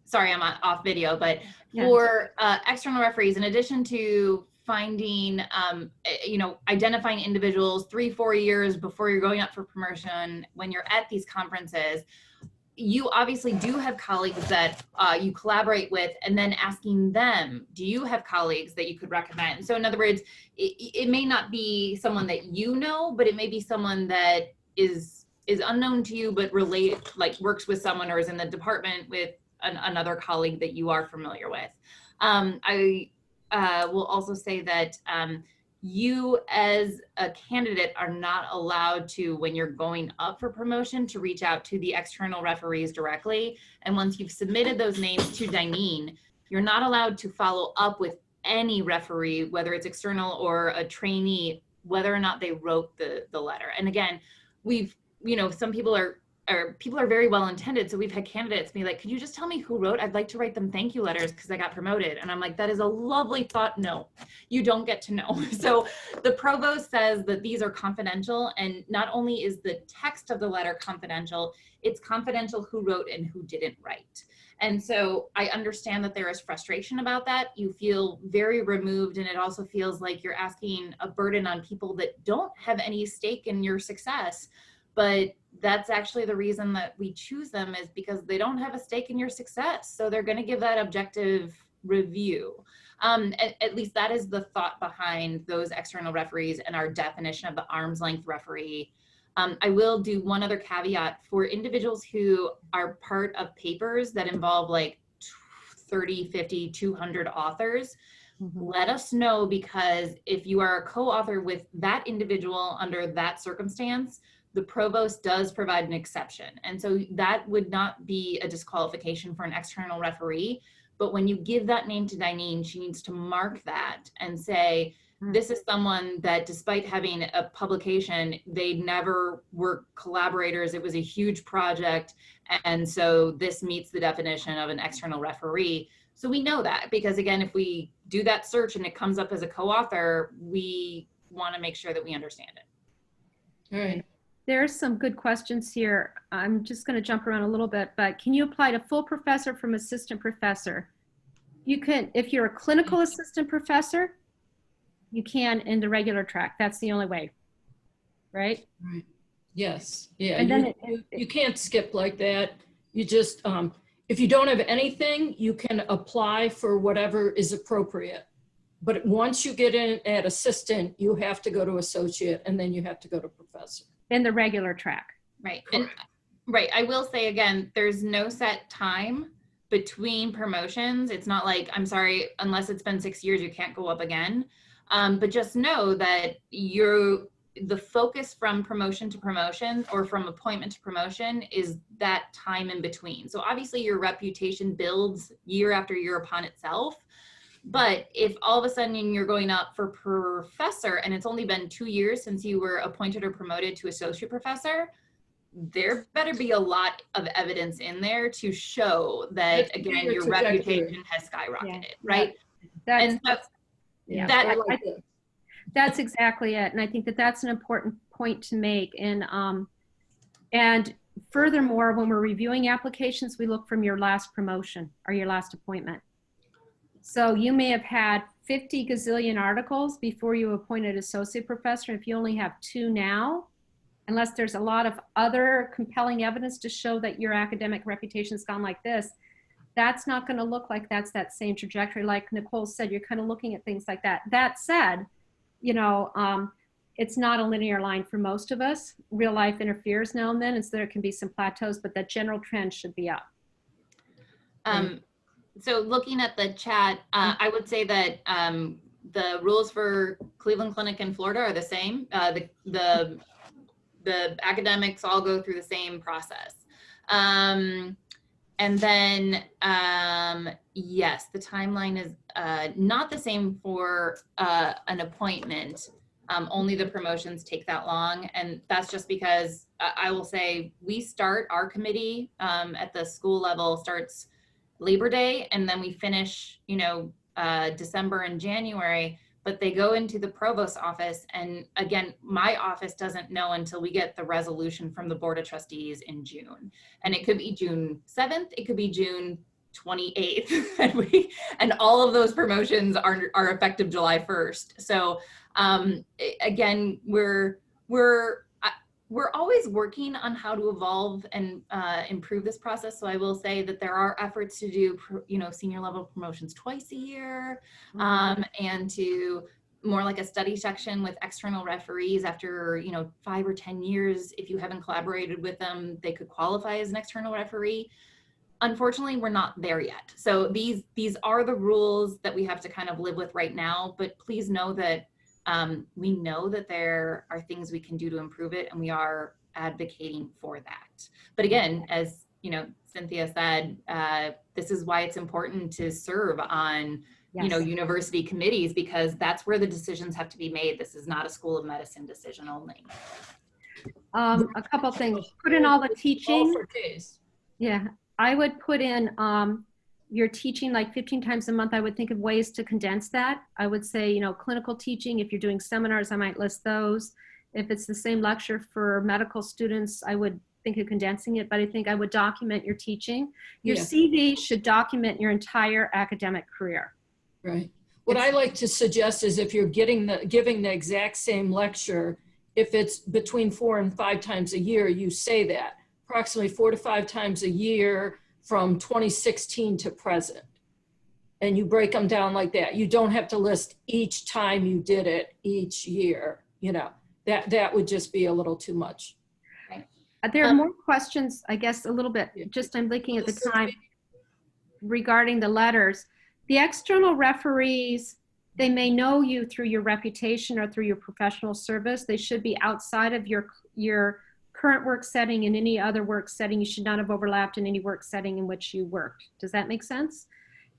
sorry, I'm off video, but Yeah. for external referees, in addition to finding, you know, identifying individuals 3-4 years before you're going up for promotion, when you're at these conferences, you obviously do have colleagues that you collaborate with, and then asking them, do you have colleagues that you could recommend? So in other words, it may not be someone that you know, but it may be someone that is unknown to you, but like works with someone or is in the department with another colleague that you are familiar with. I will also say that you as a candidate are not allowed to, when you're going up for promotion, to reach out to the external referees directly. And once you've submitted those names to Dineen, you're not allowed to follow up with any referee, whether it's external or a trainee, whether or not they wrote the letter. And again, you know, some people are very well intended. So we've had candidates be like, could you just tell me who wrote? I'd like to write them thank you letters because I got promoted. And I'm like, that is a lovely thought. No, you don't get to know. So the provost says that these are confidential, and not only is the text of the letter confidential, it's confidential who wrote and who didn't write. And so I understand that there is frustration about that. You feel very removed, and it also feels like you're asking a burden on people that don't have any stake in your success. But that's actually the reason that we choose them, is because they don't have a stake in your success. So they're going to give that objective review. At least that is the thought behind those external referees and our definition of the arm's length referee. I will do one other caveat for individuals who are part of papers that involve like 30, 50, 200 authors. Let us know, because if you are a co-author with that individual under that circumstance, the provost does provide an exception. And so that would not be a disqualification for an external referee. But when you give that name to Dineen, she needs to mark that and say, this is someone that despite having a publication, they never were collaborators. It was a huge project. And so this meets the definition of an external referee. So we know that, because again, if we do that search and it comes up as a co-author, we want to make sure that we understand it. All right. There's some good questions here. I'm just going to jump around a little bit, but can you apply to full professor from assistant professor? You can, if you're a clinical assistant professor, you can in the regular track. That's the only way, right? Right. Yes. Yeah. And then you can't skip like that. You just, if you don't have anything, you can apply for whatever is appropriate. But once you get in at assistant, you have to go to associate, and then you have to go to professor. In the regular track. Right. And right. I will say again, there's no set time between promotions. It's not like, I'm sorry, unless it's been 6 years, you can't go up again. But just know that the focus from promotion to promotion, or from appointment to promotion, is that time in between. So obviously your reputation builds year after year upon itself. But if all of a sudden you're going up for professor and it's only been 2 years since you were appointed or promoted to associate professor, there better be a lot of evidence in there to show that, again, your reputation has skyrocketed, right? That's exactly it. And I think that that's an important point to make. And furthermore, when we're reviewing applications, we look from your last promotion or your last appointment. So you may have had 50 gazillion articles before you appointed associate professor. If you only have 2 now, unless there's a lot of other compelling evidence to show that your academic reputation's gone like this, that's not going to look like that's that same trajectory. Like Nicole said, you're kind of looking at things like that. That said, you know, it's not a linear line for most of us. Real life interferes now and then, and so there can be some plateaus, but that general trend should be up. So looking at the chat, I would say that the rules for Cleveland Clinic in Florida are the same. The academics all go through the same process. And then, yes, the timeline is not the same for an appointment. Only the promotions take that long. And that's just because I will say we start, our committee at the school level starts Labor Day, and then we finish, December and January, but they go into the provost's office. And again, my office doesn't know until we get the resolution from the Board of Trustees in June. And it could be June 7th, it could be June 28th. and all of those promotions are effective July 1st. So again, we're always working on how to evolve and improve this process. So I will say that there are efforts to do, senior level promotions twice a year, and to more like a study section with external referees after, 5 or 10 years. If you haven't collaborated with them, they could qualify as an external referee. Unfortunately, we're not there yet. So these are the rules that we have to kind of live with right now, but please know that we know that there are things we can do to improve it, and we are advocating for that. But again, as Cynthia said, this is why it's important to serve on university committees, because that's where the decisions have to be made. This is not a School of Medicine decision only. A couple things. Put in all the teaching. Yeah, I would put in you're teaching like 15 times a month. I would think of ways to condense that. I would say, clinical teaching, if you're doing seminars, I might list those. If it's the same lecture for medical students, I would think of condensing it, but I think I would document your teaching. Your CV should document your entire academic career. Right. What I like to suggest is if you're giving the exact same lecture, if it's between 4 and 5 times a year, you say that. Approximately 4 to 5 times a year from 2016 to present. And you break them down like that. You don't have to list each time you did it each year. That would just be a little too much. There are more questions, I guess, a little bit. Just I'm looking at the time regarding the letters. The external referees, they may know you through your reputation or through your professional service. They should be outside of your current work setting and any other work setting. You should not have overlapped in any work setting in which you worked. Does that make sense?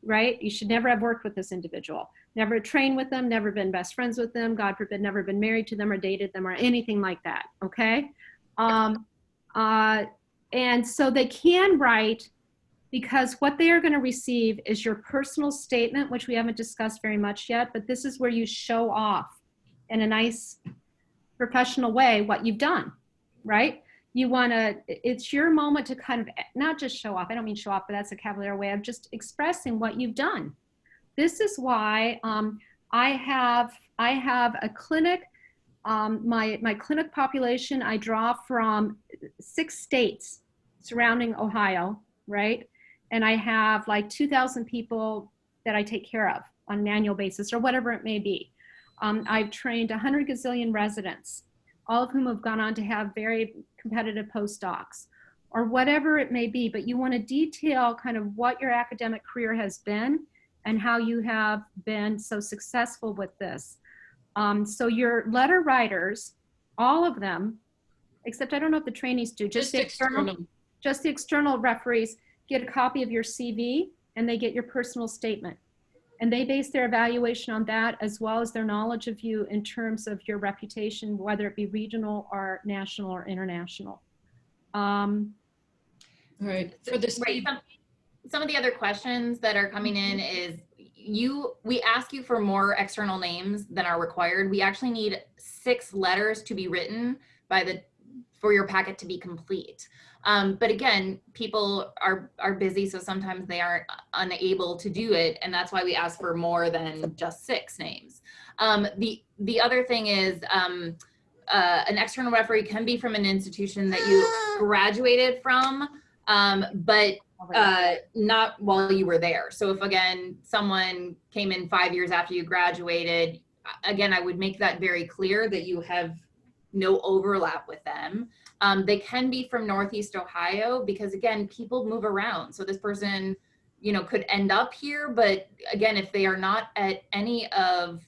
Right? You should never have worked with this individual, never trained with them, never been best friends with them, God forbid, never been married to them or dated them or anything like that. Okay. And so they can write, because what they are going to receive is your personal statement, which we haven't discussed very much yet, but this is where you show off in a nice professional way what you've done, right? It's your moment to kind of not just show off. I don't mean show off, but that's a cavalier way of just expressing what you've done. This is why I have a clinic. My clinic population, I draw from 6 states surrounding Ohio, right? And I have like 2,000 people that I take care of on an annual basis or whatever it may be. I've trained 100 gazillion residents, all of whom have gone on to have very competitive postdocs or whatever it may be. But you want to detail kind of what your academic career has been and how you have been so successful with this. So your letter writers, all of them, except I don't know if the trainees do, just the external referees get a copy of your CV and they get your personal statement. And they base their evaluation on that, as well as their knowledge of you in terms of your reputation, whether it be regional or national or international. All right. For this, right. Some of the other questions that are coming in is we ask you for more external names than are required. We actually need 6 letters to be written for your packet to be complete. But again, people are busy, so sometimes they aren't unable to do it, and that's why we ask for more than just 6 names. The other thing is an external referee can be from an institution that you graduated from, but not while you were there. So if again someone came in 5 years after you graduated, again I would make that very clear that you have no overlap with them. They can be from Northeast Ohio, because again people move around. So this person you know, could end up here. But again, if they are not at any of,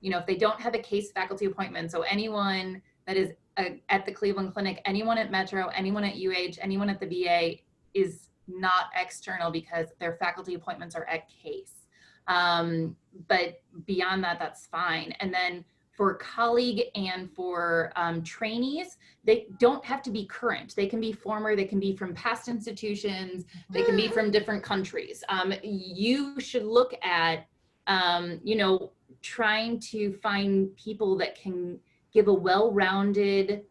you know, if they don't have a case faculty appointment, so anyone that is at the Cleveland Clinic, anyone at Metro, anyone at UH, anyone at the VA is not external because their faculty appointments are at case. But beyond that, that's fine. And then for colleague and for trainees, they don't have to be current. They can be former, they can be from past institutions, they can be from different countries. You should look at, you know, trying to find people that can give a well-rounded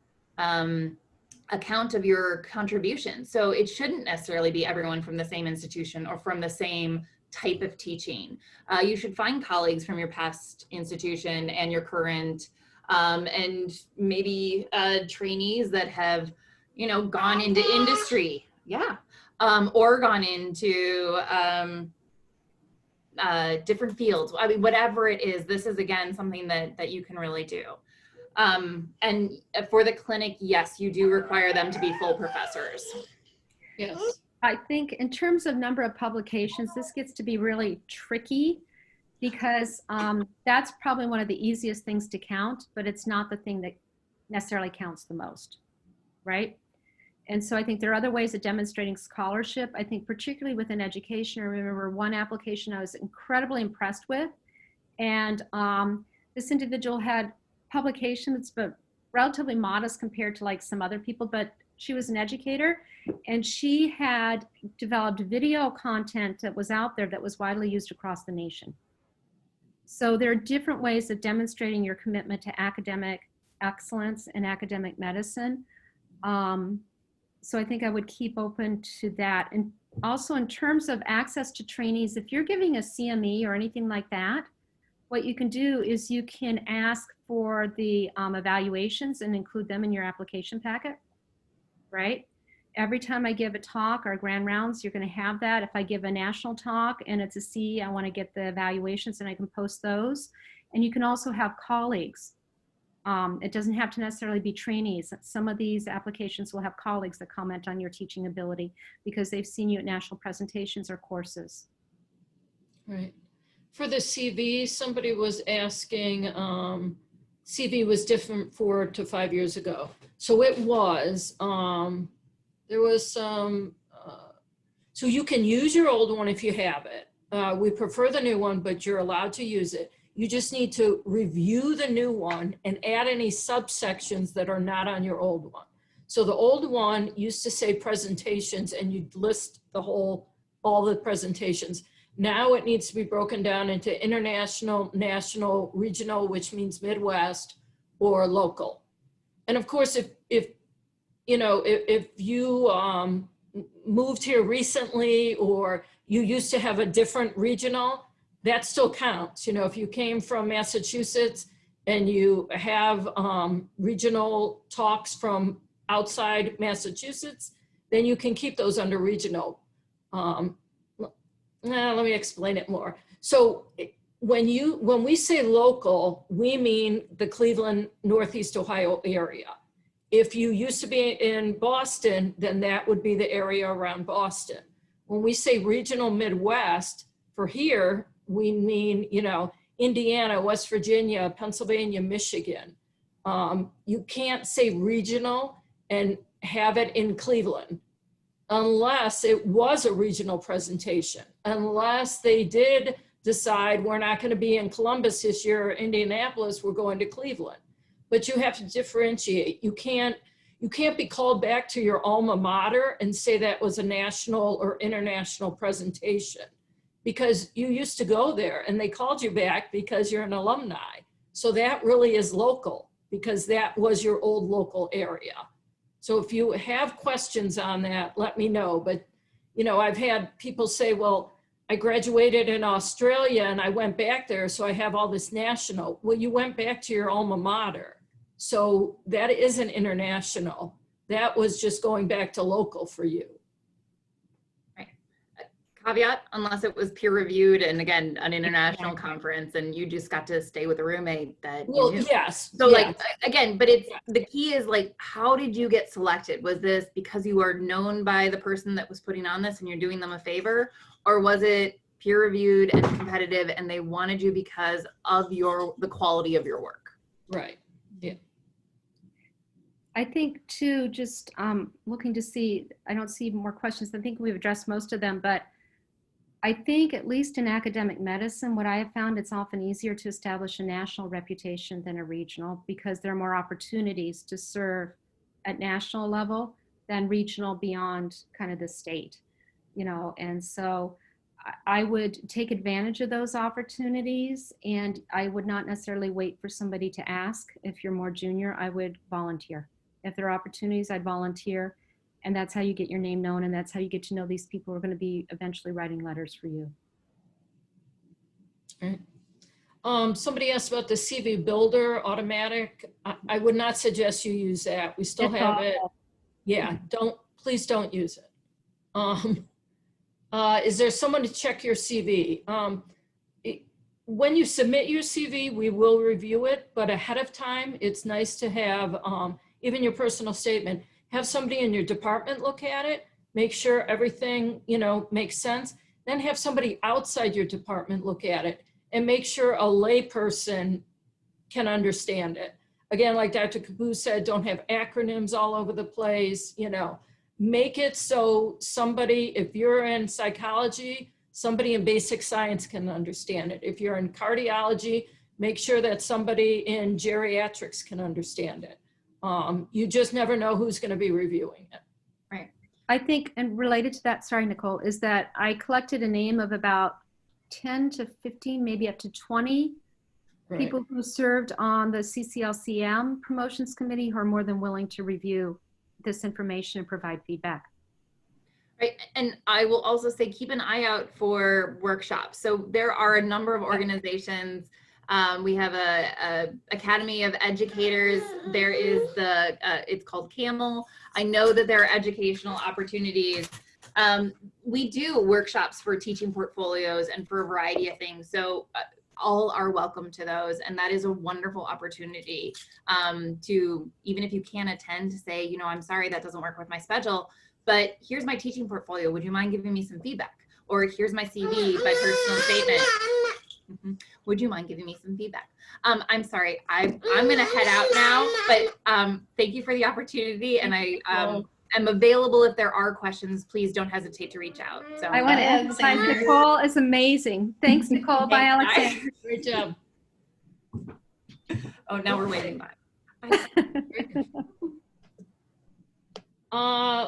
account of your contribution. So it shouldn't necessarily be everyone from the same institution or from the same type of teaching. You should find colleagues from your past institution and your current, and maybe trainees that have, you know, gone into industry, yeah, or gone into different fields. I mean, whatever it is, this is again something that you can really do. And for the clinic, yes, you do require them to be full professors. Yes. I think in terms of number of publications, this gets to be really tricky because that's probably one of the easiest things to count, but it's not the thing that necessarily counts the most, right? And so I think there are other ways of demonstrating scholarship. I think particularly within education, I remember one application I was incredibly impressed with. And this individual had publications, but relatively modest compared to like some other people, but she was an educator and she had developed video content that was out there that was widely used across the nation. So there are different ways of demonstrating your commitment to academic excellence and academic medicine. So I think I would keep open to that. And also in terms of access to trainees, if you're giving a CME or anything like that, what you can do is you can ask for the evaluations and include them in your application packet, right? Every time I give a talk or grand rounds, you're going to have that. If I give a national talk and it's a C, I want to get the evaluations and I can post those. And you can also have colleagues. It doesn't have to necessarily be trainees. Some of these applications will have colleagues that comment on your teaching ability because they've seen you at national presentations or courses. Right. For the CV, somebody was asking, CV was different 4 to 5 years ago. So it was, there was some, so you can use your old one if you have it. We prefer the new one, but you're allowed to use it. You just need to review the new one and add any subsections that are not on your old one. So the old one used to say presentations and you'd list the whole, all the presentations. Now it needs to be broken down into international, national, regional, which means Midwest, or local. And of course, if you know, if you moved here recently or you used to have a different regional, that still counts. You know, if you came from Massachusetts and you have regional talks from outside Massachusetts, then you can keep those under regional. Let me explain it more. So when we say local, we mean the Cleveland, Northeast Ohio area. If you used to be in Boston, then that would be the area around Boston. When we say regional Midwest, for here, we mean, you know, Indiana, West Virginia, Pennsylvania, Michigan. You can't say regional and have it in Cleveland unless it was a regional presentation, unless they did decide we're not going to be in Columbus this year or Indianapolis, we're going to Cleveland. But you have to differentiate. You can't be called back to your alma mater and say that was a national or international presentation, because you used to go there and they called you back because you're an alumni. So that really is local because that was your old local area. So if you have questions on that, let me know. But, you know, I've had people say, well, I graduated in Australia and I went back there, so I have all this national. Well, you went back to your alma mater. So that isn't international. That was just going back to local for you. Right. caveat, unless it was peer reviewed and again, an international conference and you just got to stay with a roommate that you Well, knew. yes. So yes. like, again, but it's, the key is like, how did you get selected? Was this because you are known by the person that was putting on this and you're doing them a favor? Or was it peer reviewed and competitive and they wanted you because of the quality of your work? Right. Yeah. I think too, just looking to see, I don't see more questions. I think we've addressed most of them, but I think at least in academic medicine, what I have found, it's often easier to establish a national reputation than a regional because there are more opportunities to serve at national level than regional beyond kind of the state, you know, and so I would take advantage of those opportunities and I would not necessarily wait for somebody to ask. If you're more junior, I would volunteer. If there are opportunities, I'd volunteer. And that's how you get your name known. And that's how you get to know these people who are going to be eventually writing letters for you. Right. Somebody asked about the CV Builder automatic. I would not suggest you use that. We still have it. Yeah, please don't use it. Is there someone to check your CV? When you submit your CV, we will review it, but ahead of time, it's nice to have even your personal statement, have somebody in your department look at it, make sure everything, you know, makes sense, then have somebody outside your department look at it and make sure a layperson can understand it. Again, like Dr. Kaboo said, don't have acronyms all over the place, you know, make it so somebody, if you're in psychology, somebody in basic science can understand it. If you're in cardiology, make sure that somebody in geriatrics can understand it. You just never know who's going to be reviewing it. Right. I think, and related to that, sorry, Nicole, is that I collected a name of about 10 to 15, maybe up to 20 people who served on the CCLCM promotions committee who are more than willing to review this information and provide feedback. Right. And I will also say, keep an eye out for workshops. So there are a number of organizations. We have a Academy of Educators. There is it's called CAMEL. I know that there are educational opportunities. We do workshops for teaching portfolios and for a variety of things. So all are welcome to those. And that is a wonderful opportunity to, even if you can't attend, to say, you know, I'm sorry, that doesn't work with my schedule, but here's my teaching portfolio. Would you mind giving me some feedback? Or here's my CV, my personal statement. Would you mind giving me some feedback? I'm sorry, I'm gonna head out now, but thank you for the opportunity, and I am available if there are questions. Please don't hesitate to reach out. So I want to emphasize Nicole is amazing. Thanks, Nicole. Bye, Alexander. Great job. Oh, now we're waiting. Bye.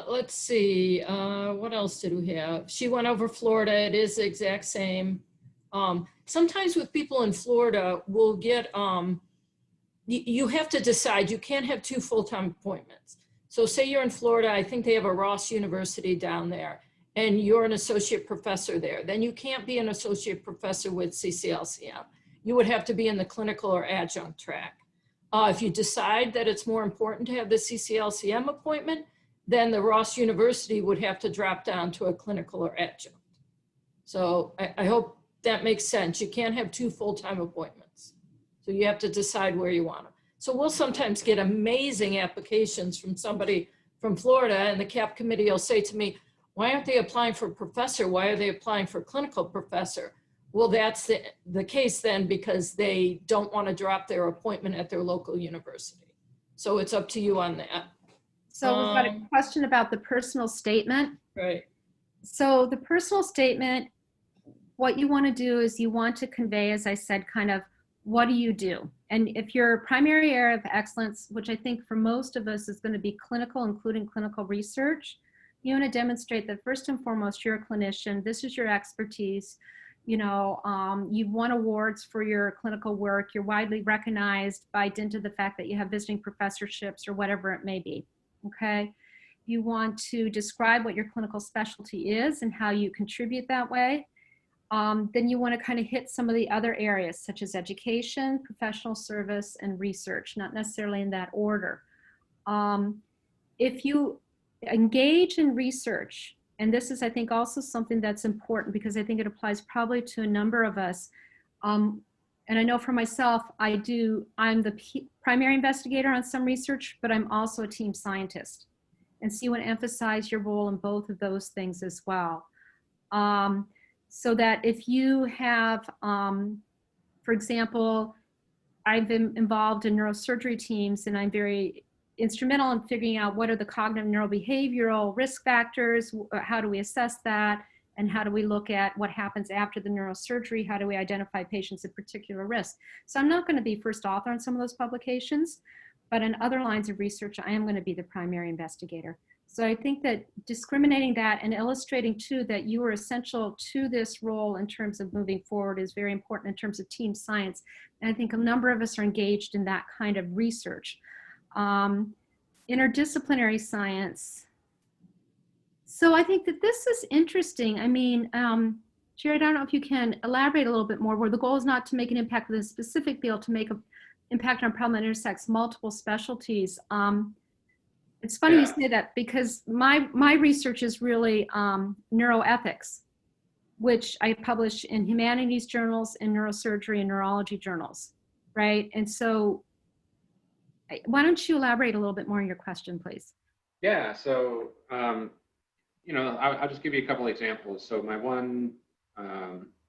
Let's see, what else did we have? She went over Florida. It is the exact same. Sometimes with people in Florida, we'll get, you have to decide, you can't have 2 full-time appointments. So say you're in Florida, I think they have a Ross University down there, and you're an associate professor there. Then you can't be an associate professor with CCLCM. You would have to be in the clinical or adjunct track. If you decide that it's more important to have the CCLCM appointment, then the Ross University would have to drop down to a clinical or adjunct. So I hope that makes sense. You can't have 2 full-time appointments. So you have to decide where you want them. So we'll sometimes get amazing applications from somebody from Florida, and the CAP committee will say to me, why aren't they applying for professor? Why are they applying for clinical professor? Well, that's the case then, because they don't want to drop their appointment at their local university. So it's up to you on that. So we've got a question about the personal statement. Right. So the personal statement, what you want to do is you want to convey, as I said, kind of, what do you do? And if your primary area of excellence, which I think for most of us is going to be clinical, including clinical research, you want to demonstrate that first and foremost, you're a clinician. This is your expertise. You know, you've won awards for your clinical work. You're widely recognized by dint of the fact that you have visiting professorships or whatever it may be. Okay. You want to describe what your clinical specialty is and how you contribute that way. Then you want to kind of hit some of the other areas such as education, professional service, and research, not necessarily in that order. If you engage in research and this is, I think, also something that's important because I think it applies probably to a number of us. And I know for myself, I'm the primary investigator on some research, but I'm also a team scientist. And so you want to emphasize your role in both of those things as well. So that if you have, for example, I've been involved in neurosurgery teams, and I'm very instrumental in figuring out what are the cognitive neurobehavioral risk factors, how do we assess that, and how do we look at what happens after the neurosurgery, how do we identify patients at particular risk. So I'm not going to be first author on some of those publications, but in other lines of research, I am going to be the primary investigator. So I think that discriminating that and illustrating too that you are essential to this role in terms of moving forward is very important in terms of team science. And I think a number of us are engaged in that kind of research. Interdisciplinary science. So I think that this is interesting. I mean, Jared, I don't know if you can elaborate a little bit more, where the goal is not to make an impact with a specific field, to make an impact on a problem that intersects multiple specialties. It's funny you say that because my research is really neuroethics, which I publish in humanities journals, in neurosurgery and neurology journals, right? And so why don't you elaborate a little bit more on your question, please? Yeah, so, you know, I'll just give you a couple examples. So my one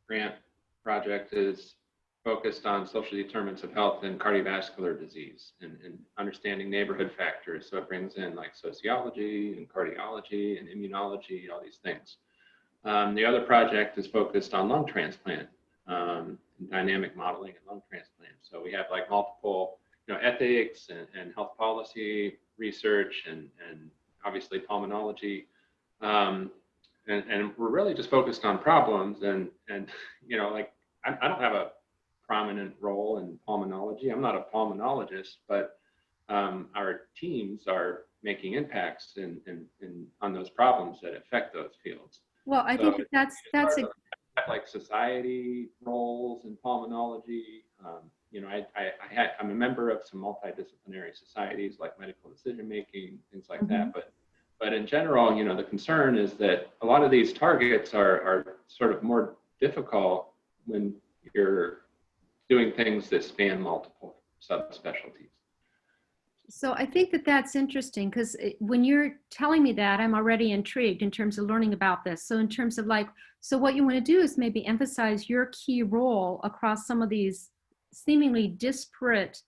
grant project is focused on social determinants of health and cardiovascular disease and understanding neighborhood factors. So it brings in like sociology and cardiology and immunology, all these things. The other project is focused on lung transplant, dynamic modeling and lung transplant. So we have like multiple, you know, ethics and health policy research and obviously pulmonology. And we're really just focused on problems and you know, like I don't have a prominent role in pulmonology. I'm not a pulmonologist, but our teams are making impacts on those problems that affect those fields. Well, I think that's like society roles in pulmonology. You know, I'm a member of some multidisciplinary societies like medical decision making, things like that. But in general, you know, the concern is that a lot of these targets are sort of more difficult when you're doing things that span multiple subspecialties. So I think that that's interesting because when you're telling me that, I'm already intrigued in terms of learning about this. So in terms of like, so what you want to do is maybe emphasize your key role across some of these seemingly disparate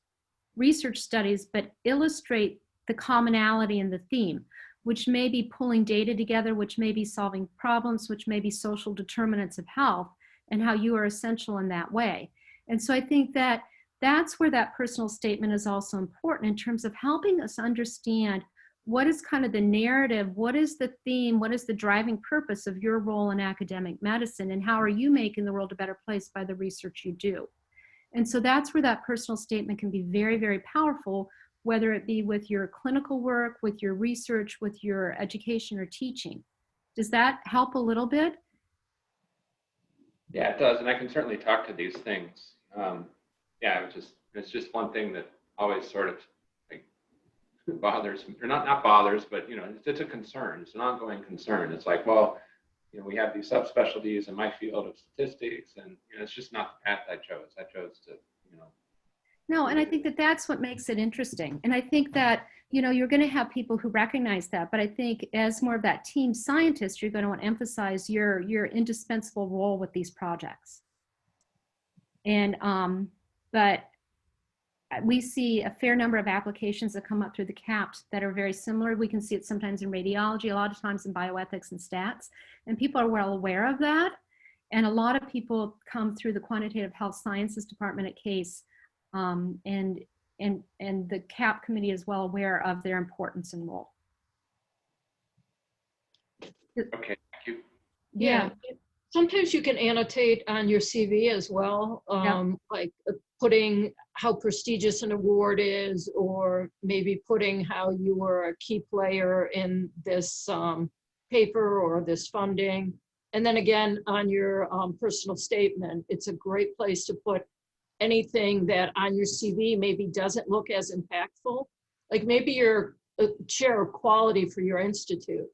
research studies, but illustrate the commonality in the theme, which may be pulling data together, which may be solving problems, which may be social determinants of health, and how you are essential in that way. And so I think that that's where that personal statement is also important in terms of helping us understand what is kind of the narrative, what is the theme, what is the driving purpose of your role in academic medicine, and how are you making the world a better place by the research you do. And so that's where that personal statement can be very, very powerful, whether it be with your clinical work, with your research, with your education or teaching. Does that help a little bit? Yeah, it does. And I can certainly talk to these things. Yeah, it's just one thing that always sort of like bothers me, or not bothers, but you know, it's a concern. It's an ongoing concern. It's like, well, you know, we have these subspecialties in my field of statistics, and you know, it's just not the path I chose. I chose to, you know. No, and I think that that's what makes it interesting. And I think that, you know, you're going to have people who recognize that, but I think as more of that team scientist, you're going to want to emphasize your indispensable role with these projects. And, but we see a fair number of applications that come up through the CAPT that are very similar. We can see it sometimes in radiology, a lot of times in bioethics and stats, and people are well aware of that. And a lot of people come through the quantitative health sciences department at CASE, and the CAP committee is well aware of their importance and role. Okay, thank you. Yeah. Sometimes you can annotate on your CV as well, like putting how prestigious an award is, or maybe putting how you were a key player in this paper or this funding. And then again, on your personal statement, it's a great place to put anything that on your CV maybe doesn't look as impactful. Like maybe you're a chair of quality for your institute,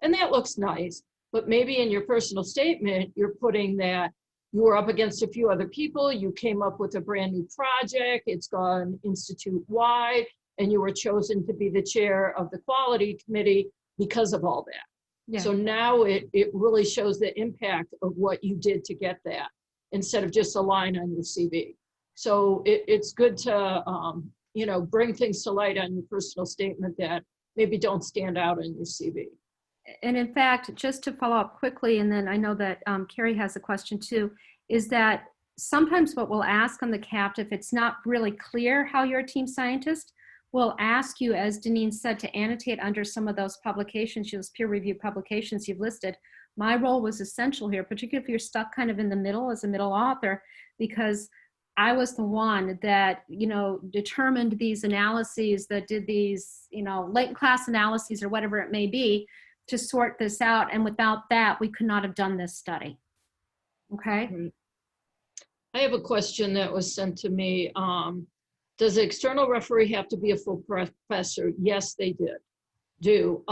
and that looks nice. but maybe in your personal statement, you're putting that you were up against a few other people, you came up with a brand new project, it's gone institute-wide, and you were chosen to be the chair of the quality committee because of all that. Yeah. So now it really shows the impact of what you did to get that, instead of just a line on your CV. So it's good to, you know, bring things to light on your personal statement that maybe don't stand out on your CV. And in fact, just to follow up quickly, and then I know that Carrie has a question too, is that sometimes what we'll ask on the CAPT, if it's not really clear how you're a team scientist, we'll ask you, as Deneen said, to annotate under some of those publications, those peer review publications you've listed. My role was essential here, particularly if you're stuck kind of in the middle as a middle author, because I was the one that, you know, determined these analyses, that did these, you know, late class analyses or whatever it may be, to sort this out. And without that, we could not have done this study. Okay. I have a question that was sent to me. Does the external referee have to be a full professor? Yes, they do.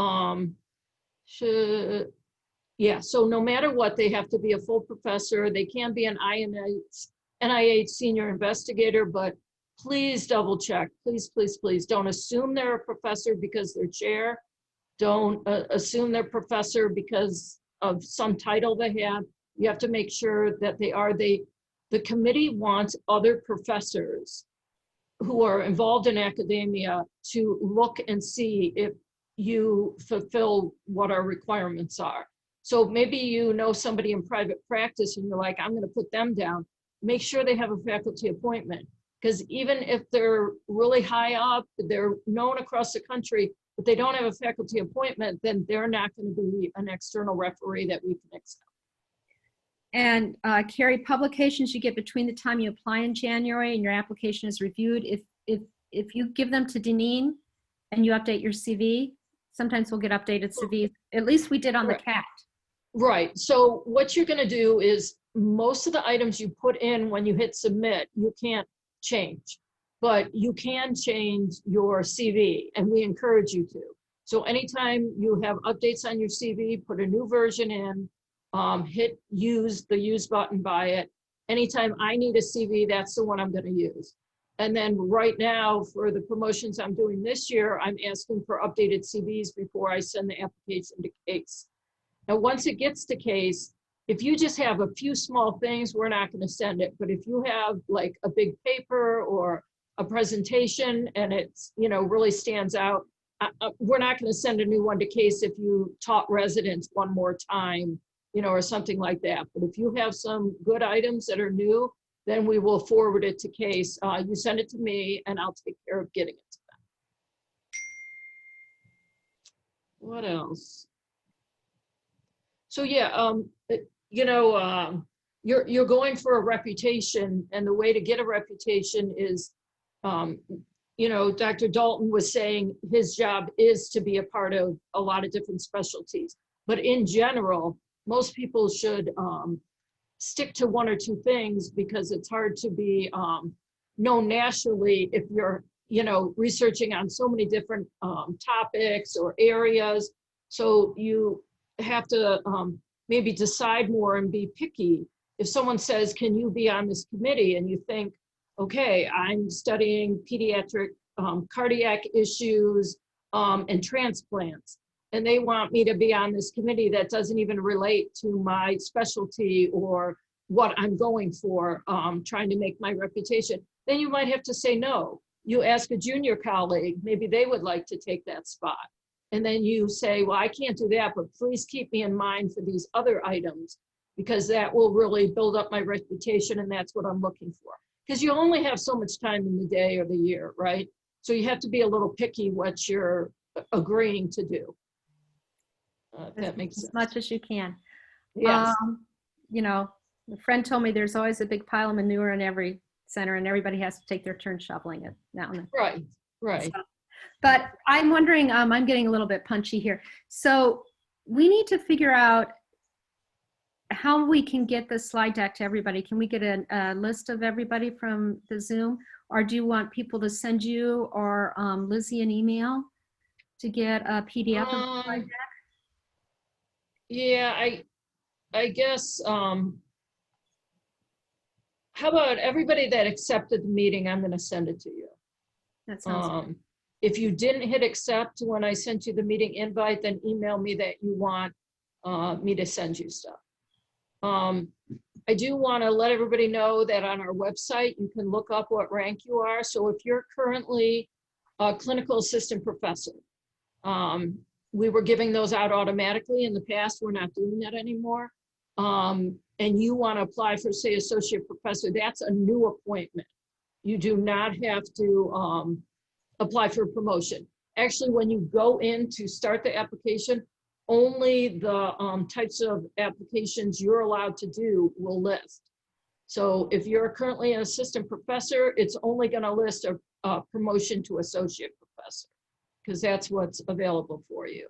Yeah, so no matter what, they have to be a full professor. They can be an NIH senior investigator, but please double check. Please, please, please don't assume they're a professor because they're chair. Don't assume they're professor because of some title they have. You have to make sure that they are. The committee wants other professors who are involved in academia to look and see if you fulfill what our requirements are. So maybe you know somebody in private practice and you're like, I'm going to put them down. Make sure they have a faculty appointment, because even if they're really high up, they're known across the country, but they don't have a faculty appointment, then they're not going to be an external referee that we can accept. And Carrie, publications you get between the time you apply in January and your application is reviewed, if you give them to Deneen and you update your CV, sometimes we'll get updated CVs. At least we did on the CAT. Right. So what you're going to do is most of the items you put in when you hit submit, you can't change, but you can change your CV, and we encourage you to. So anytime you have updates on your CV, put a new version in, hit the use button by it. Anytime I need a CV, that's the one I'm going to use. And then right now for the promotions I'm doing this year, I'm asking for updated CVs before I send the application to case. Now, once it gets to case, if you just have a few small things, we're not going to send it. But if you have like a big paper or a presentation and it's, you know, really stands out, we're not going to send a new one to case if you taught residents one more time, you know, or something like that. But if you have some good items that are new, then we will forward it to case. You send it to me and I'll take care of getting it to them. What else? So yeah, you know, you're going for a reputation, and the way to get a reputation is, you know, Dr. Dalton was saying his job is to be a part of a lot of different specialties. But in general, most people should stick to one or two things, because it's hard to be known nationally if you're, you know, researching on so many different topics or areas. So you have to maybe decide more and be picky. If someone says, can you be on this committee? And you think, okay, I'm studying pediatric cardiac issues and transplants, and they want me to be on this committee that doesn't even relate to my specialty or what I'm going for, trying to make my reputation, then you might have to say no. You ask a junior colleague, maybe they would like to take that spot. And then you say, well, I can't do that, but please keep me in mind for these other items, because that will really build up my reputation, and that's what I'm looking for. Because you only have so much time in the day or the year, right? So you have to be a little picky what you're agreeing to do. That makes sense. As much as you can. Yes. You know, a friend told me there's always a big pile of manure in every center, and everybody has to take their turn shoveling it now and then. Right, right. So, but I'm wondering, I'm getting a little bit punchy here. So we need to figure out how we can get the slide deck to everybody. Can we get a list of everybody from the Zoom? Or do you want people to send you or Lizzie an email to get a PDF of the slide deck? Yeah, I guess, how about everybody that accepted the meeting, I'm gonna send it to you. That sounds good. If you didn't hit accept when I sent you the meeting invite, then email me that you want me to send you stuff. I do want to let everybody know that on our website, you can look up what rank you are. So if you're currently a clinical assistant professor, we were giving those out automatically in the past. We're not doing that anymore. And you want to apply for, say, associate professor, that's a new appointment. You do not have to apply for promotion. Actually, when you go in to start the application, only the types of applications you're allowed to do will list. So if you're currently an assistant professor, it's only going to list a promotion to associate professor, because that's what's available for you.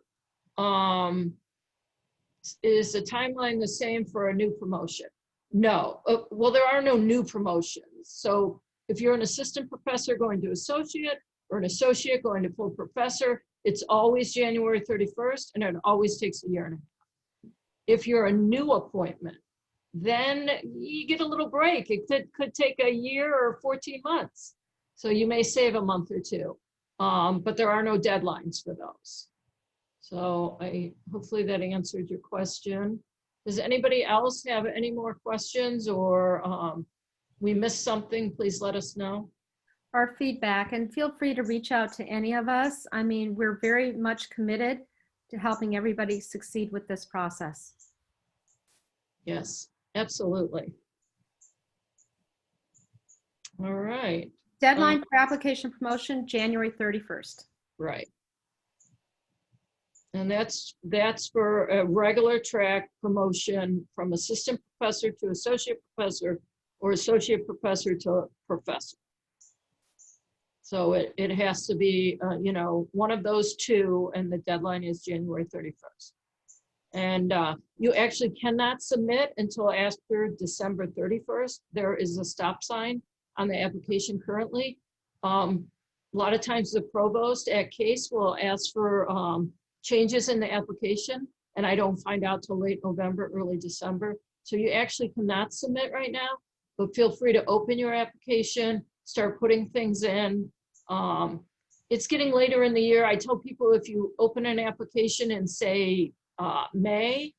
Is the timeline the same for a new promotion? No. Well, there are no new promotions. So if you're an assistant professor going to associate, or an associate going to full professor, it's always January 31st, and it always takes a year and a half. If you're a new appointment, then you get a little break. It could take a year or 14 months. So you may save a month or two, but there are no deadlines for those. So hopefully that answered your question. Does anybody else have any more questions, or we missed something? Please let us know. Our feedback, and feel free to reach out to any of us. I mean, we're very much committed to helping everybody succeed with this process. Yes, absolutely. All right. Deadline for application promotion, January 31st. Right. And that's for a regular track promotion from assistant professor to associate professor, or associate professor to professor. So it has to be, one of those two, and the deadline is January 31st. And you actually cannot submit until after December 31st. There is a stop sign on the application currently. A lot of times the provost at Case will ask for changes in the application, and I don't find out till late November, early December. So you actually cannot submit right now, but feel free to open your application, start putting things in. It's getting later in the year. I tell people, if you open an application in, say, May,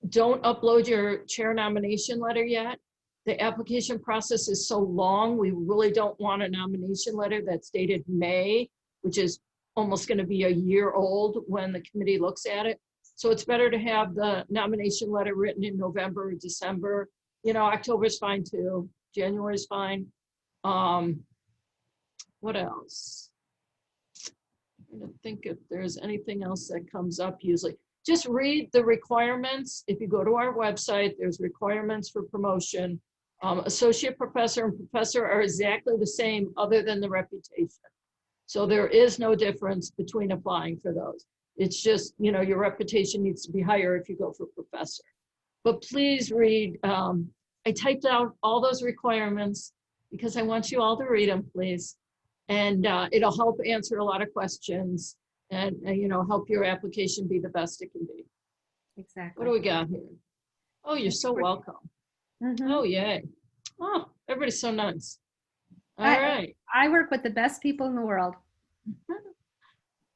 don't upload your chair nomination letter yet. The application process is so long, we really don't want a nomination letter that's dated May, which is almost going to be a year old when the committee looks at it. So it's better to have the nomination letter written in November or December. October is fine too. January is fine. What else? I don't think if there's anything else that comes up usually. Just read the requirements. If you go to our website, there's requirements for promotion. Associate professor and professor are exactly the same, other than the reputation. So there is no difference between applying for those. It's just, your reputation needs to be higher if you go for professor. But please read, I typed out all those requirements because I want you all to read them, please. And it'll help answer a lot of questions, and help your application be the best it can be. Exactly. What do we got here? Oh, you're so welcome. Mm-hmm. Oh, yay. Oh, everybody's so nice. All right. I work with the best people in the world.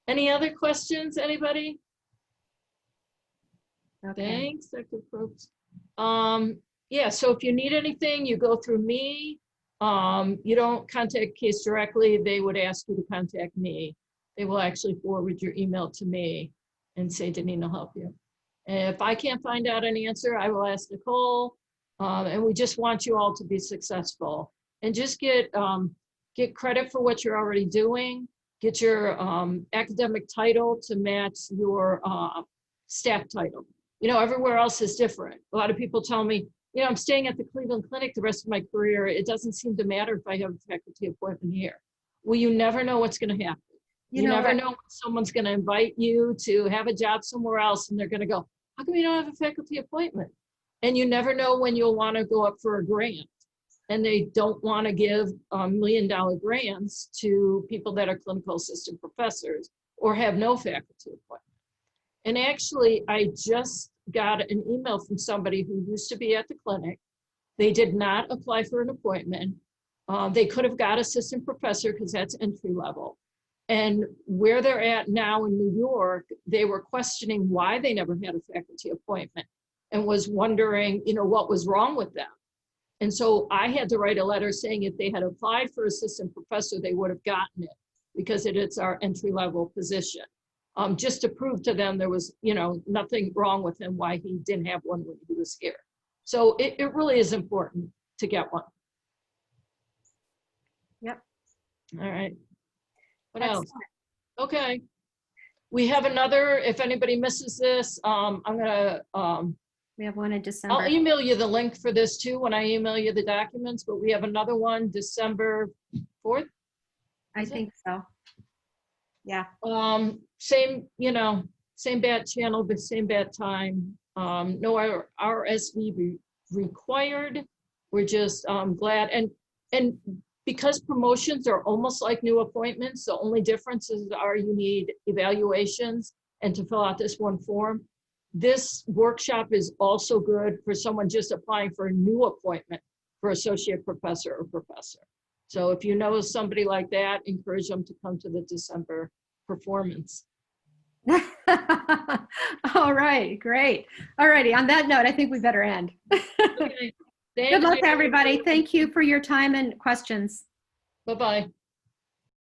Any other questions, anybody? Okay. Thanks, Dr. Probst. Yeah, so if you need anything, you go through me. You don't contact Case directly. They would ask you to contact me. They will actually forward your email to me and say, Deneen will help you. And if I can't find out an answer, I will ask Nicole. And we just want you all to be successful, and just get credit for what you're already doing. Get your academic title to match your staff title. Everywhere else is different. A lot of people tell me, I'm staying at the Cleveland Clinic the rest of my career. It doesn't seem to matter if I have a faculty appointment here. Well, you never know what's going to happen. You never know when someone's going to invite you to have a job somewhere else, and they're going to go, how come you don't have a faculty appointment? And you never know when you'll want to go up for a grant. And they don't want to give $1 million grants to people that are clinical assistant professors or have no faculty appointment. And actually, I just got an email from somebody who used to be at the clinic. They did not apply for an appointment. They could have got assistant professor because that's entry level. And where they're at now in New York, they were questioning why they never had a faculty appointment and was wondering, what was wrong with them. And so I had to write a letter saying if they had applied for assistant professor, they would have gotten it because it's our entry level position. Just to prove to them there was, nothing wrong with him, why he didn't have one when he was here. So it really is important to get one. Yep. All right. What Excellent. else? Okay. We have another, if anybody misses this, I'm gonna, We have one in December. I'll email you the link for this too when I email you the documents, but we have another one December 4th. I think so. Yeah. Same, same bad channel, but same bad time. No RSV required. We're just glad. And because promotions are almost like new appointments, the only differences are you need evaluations and to fill out this one form. This workshop is also good for someone just applying for a new appointment for associate professor or professor. So if you know somebody like that, encourage them to come to the December performance. All right, great. All righty, on that note, I think we better end. Okay. Good luck, everybody. Thank you for your time and questions. Bye-bye.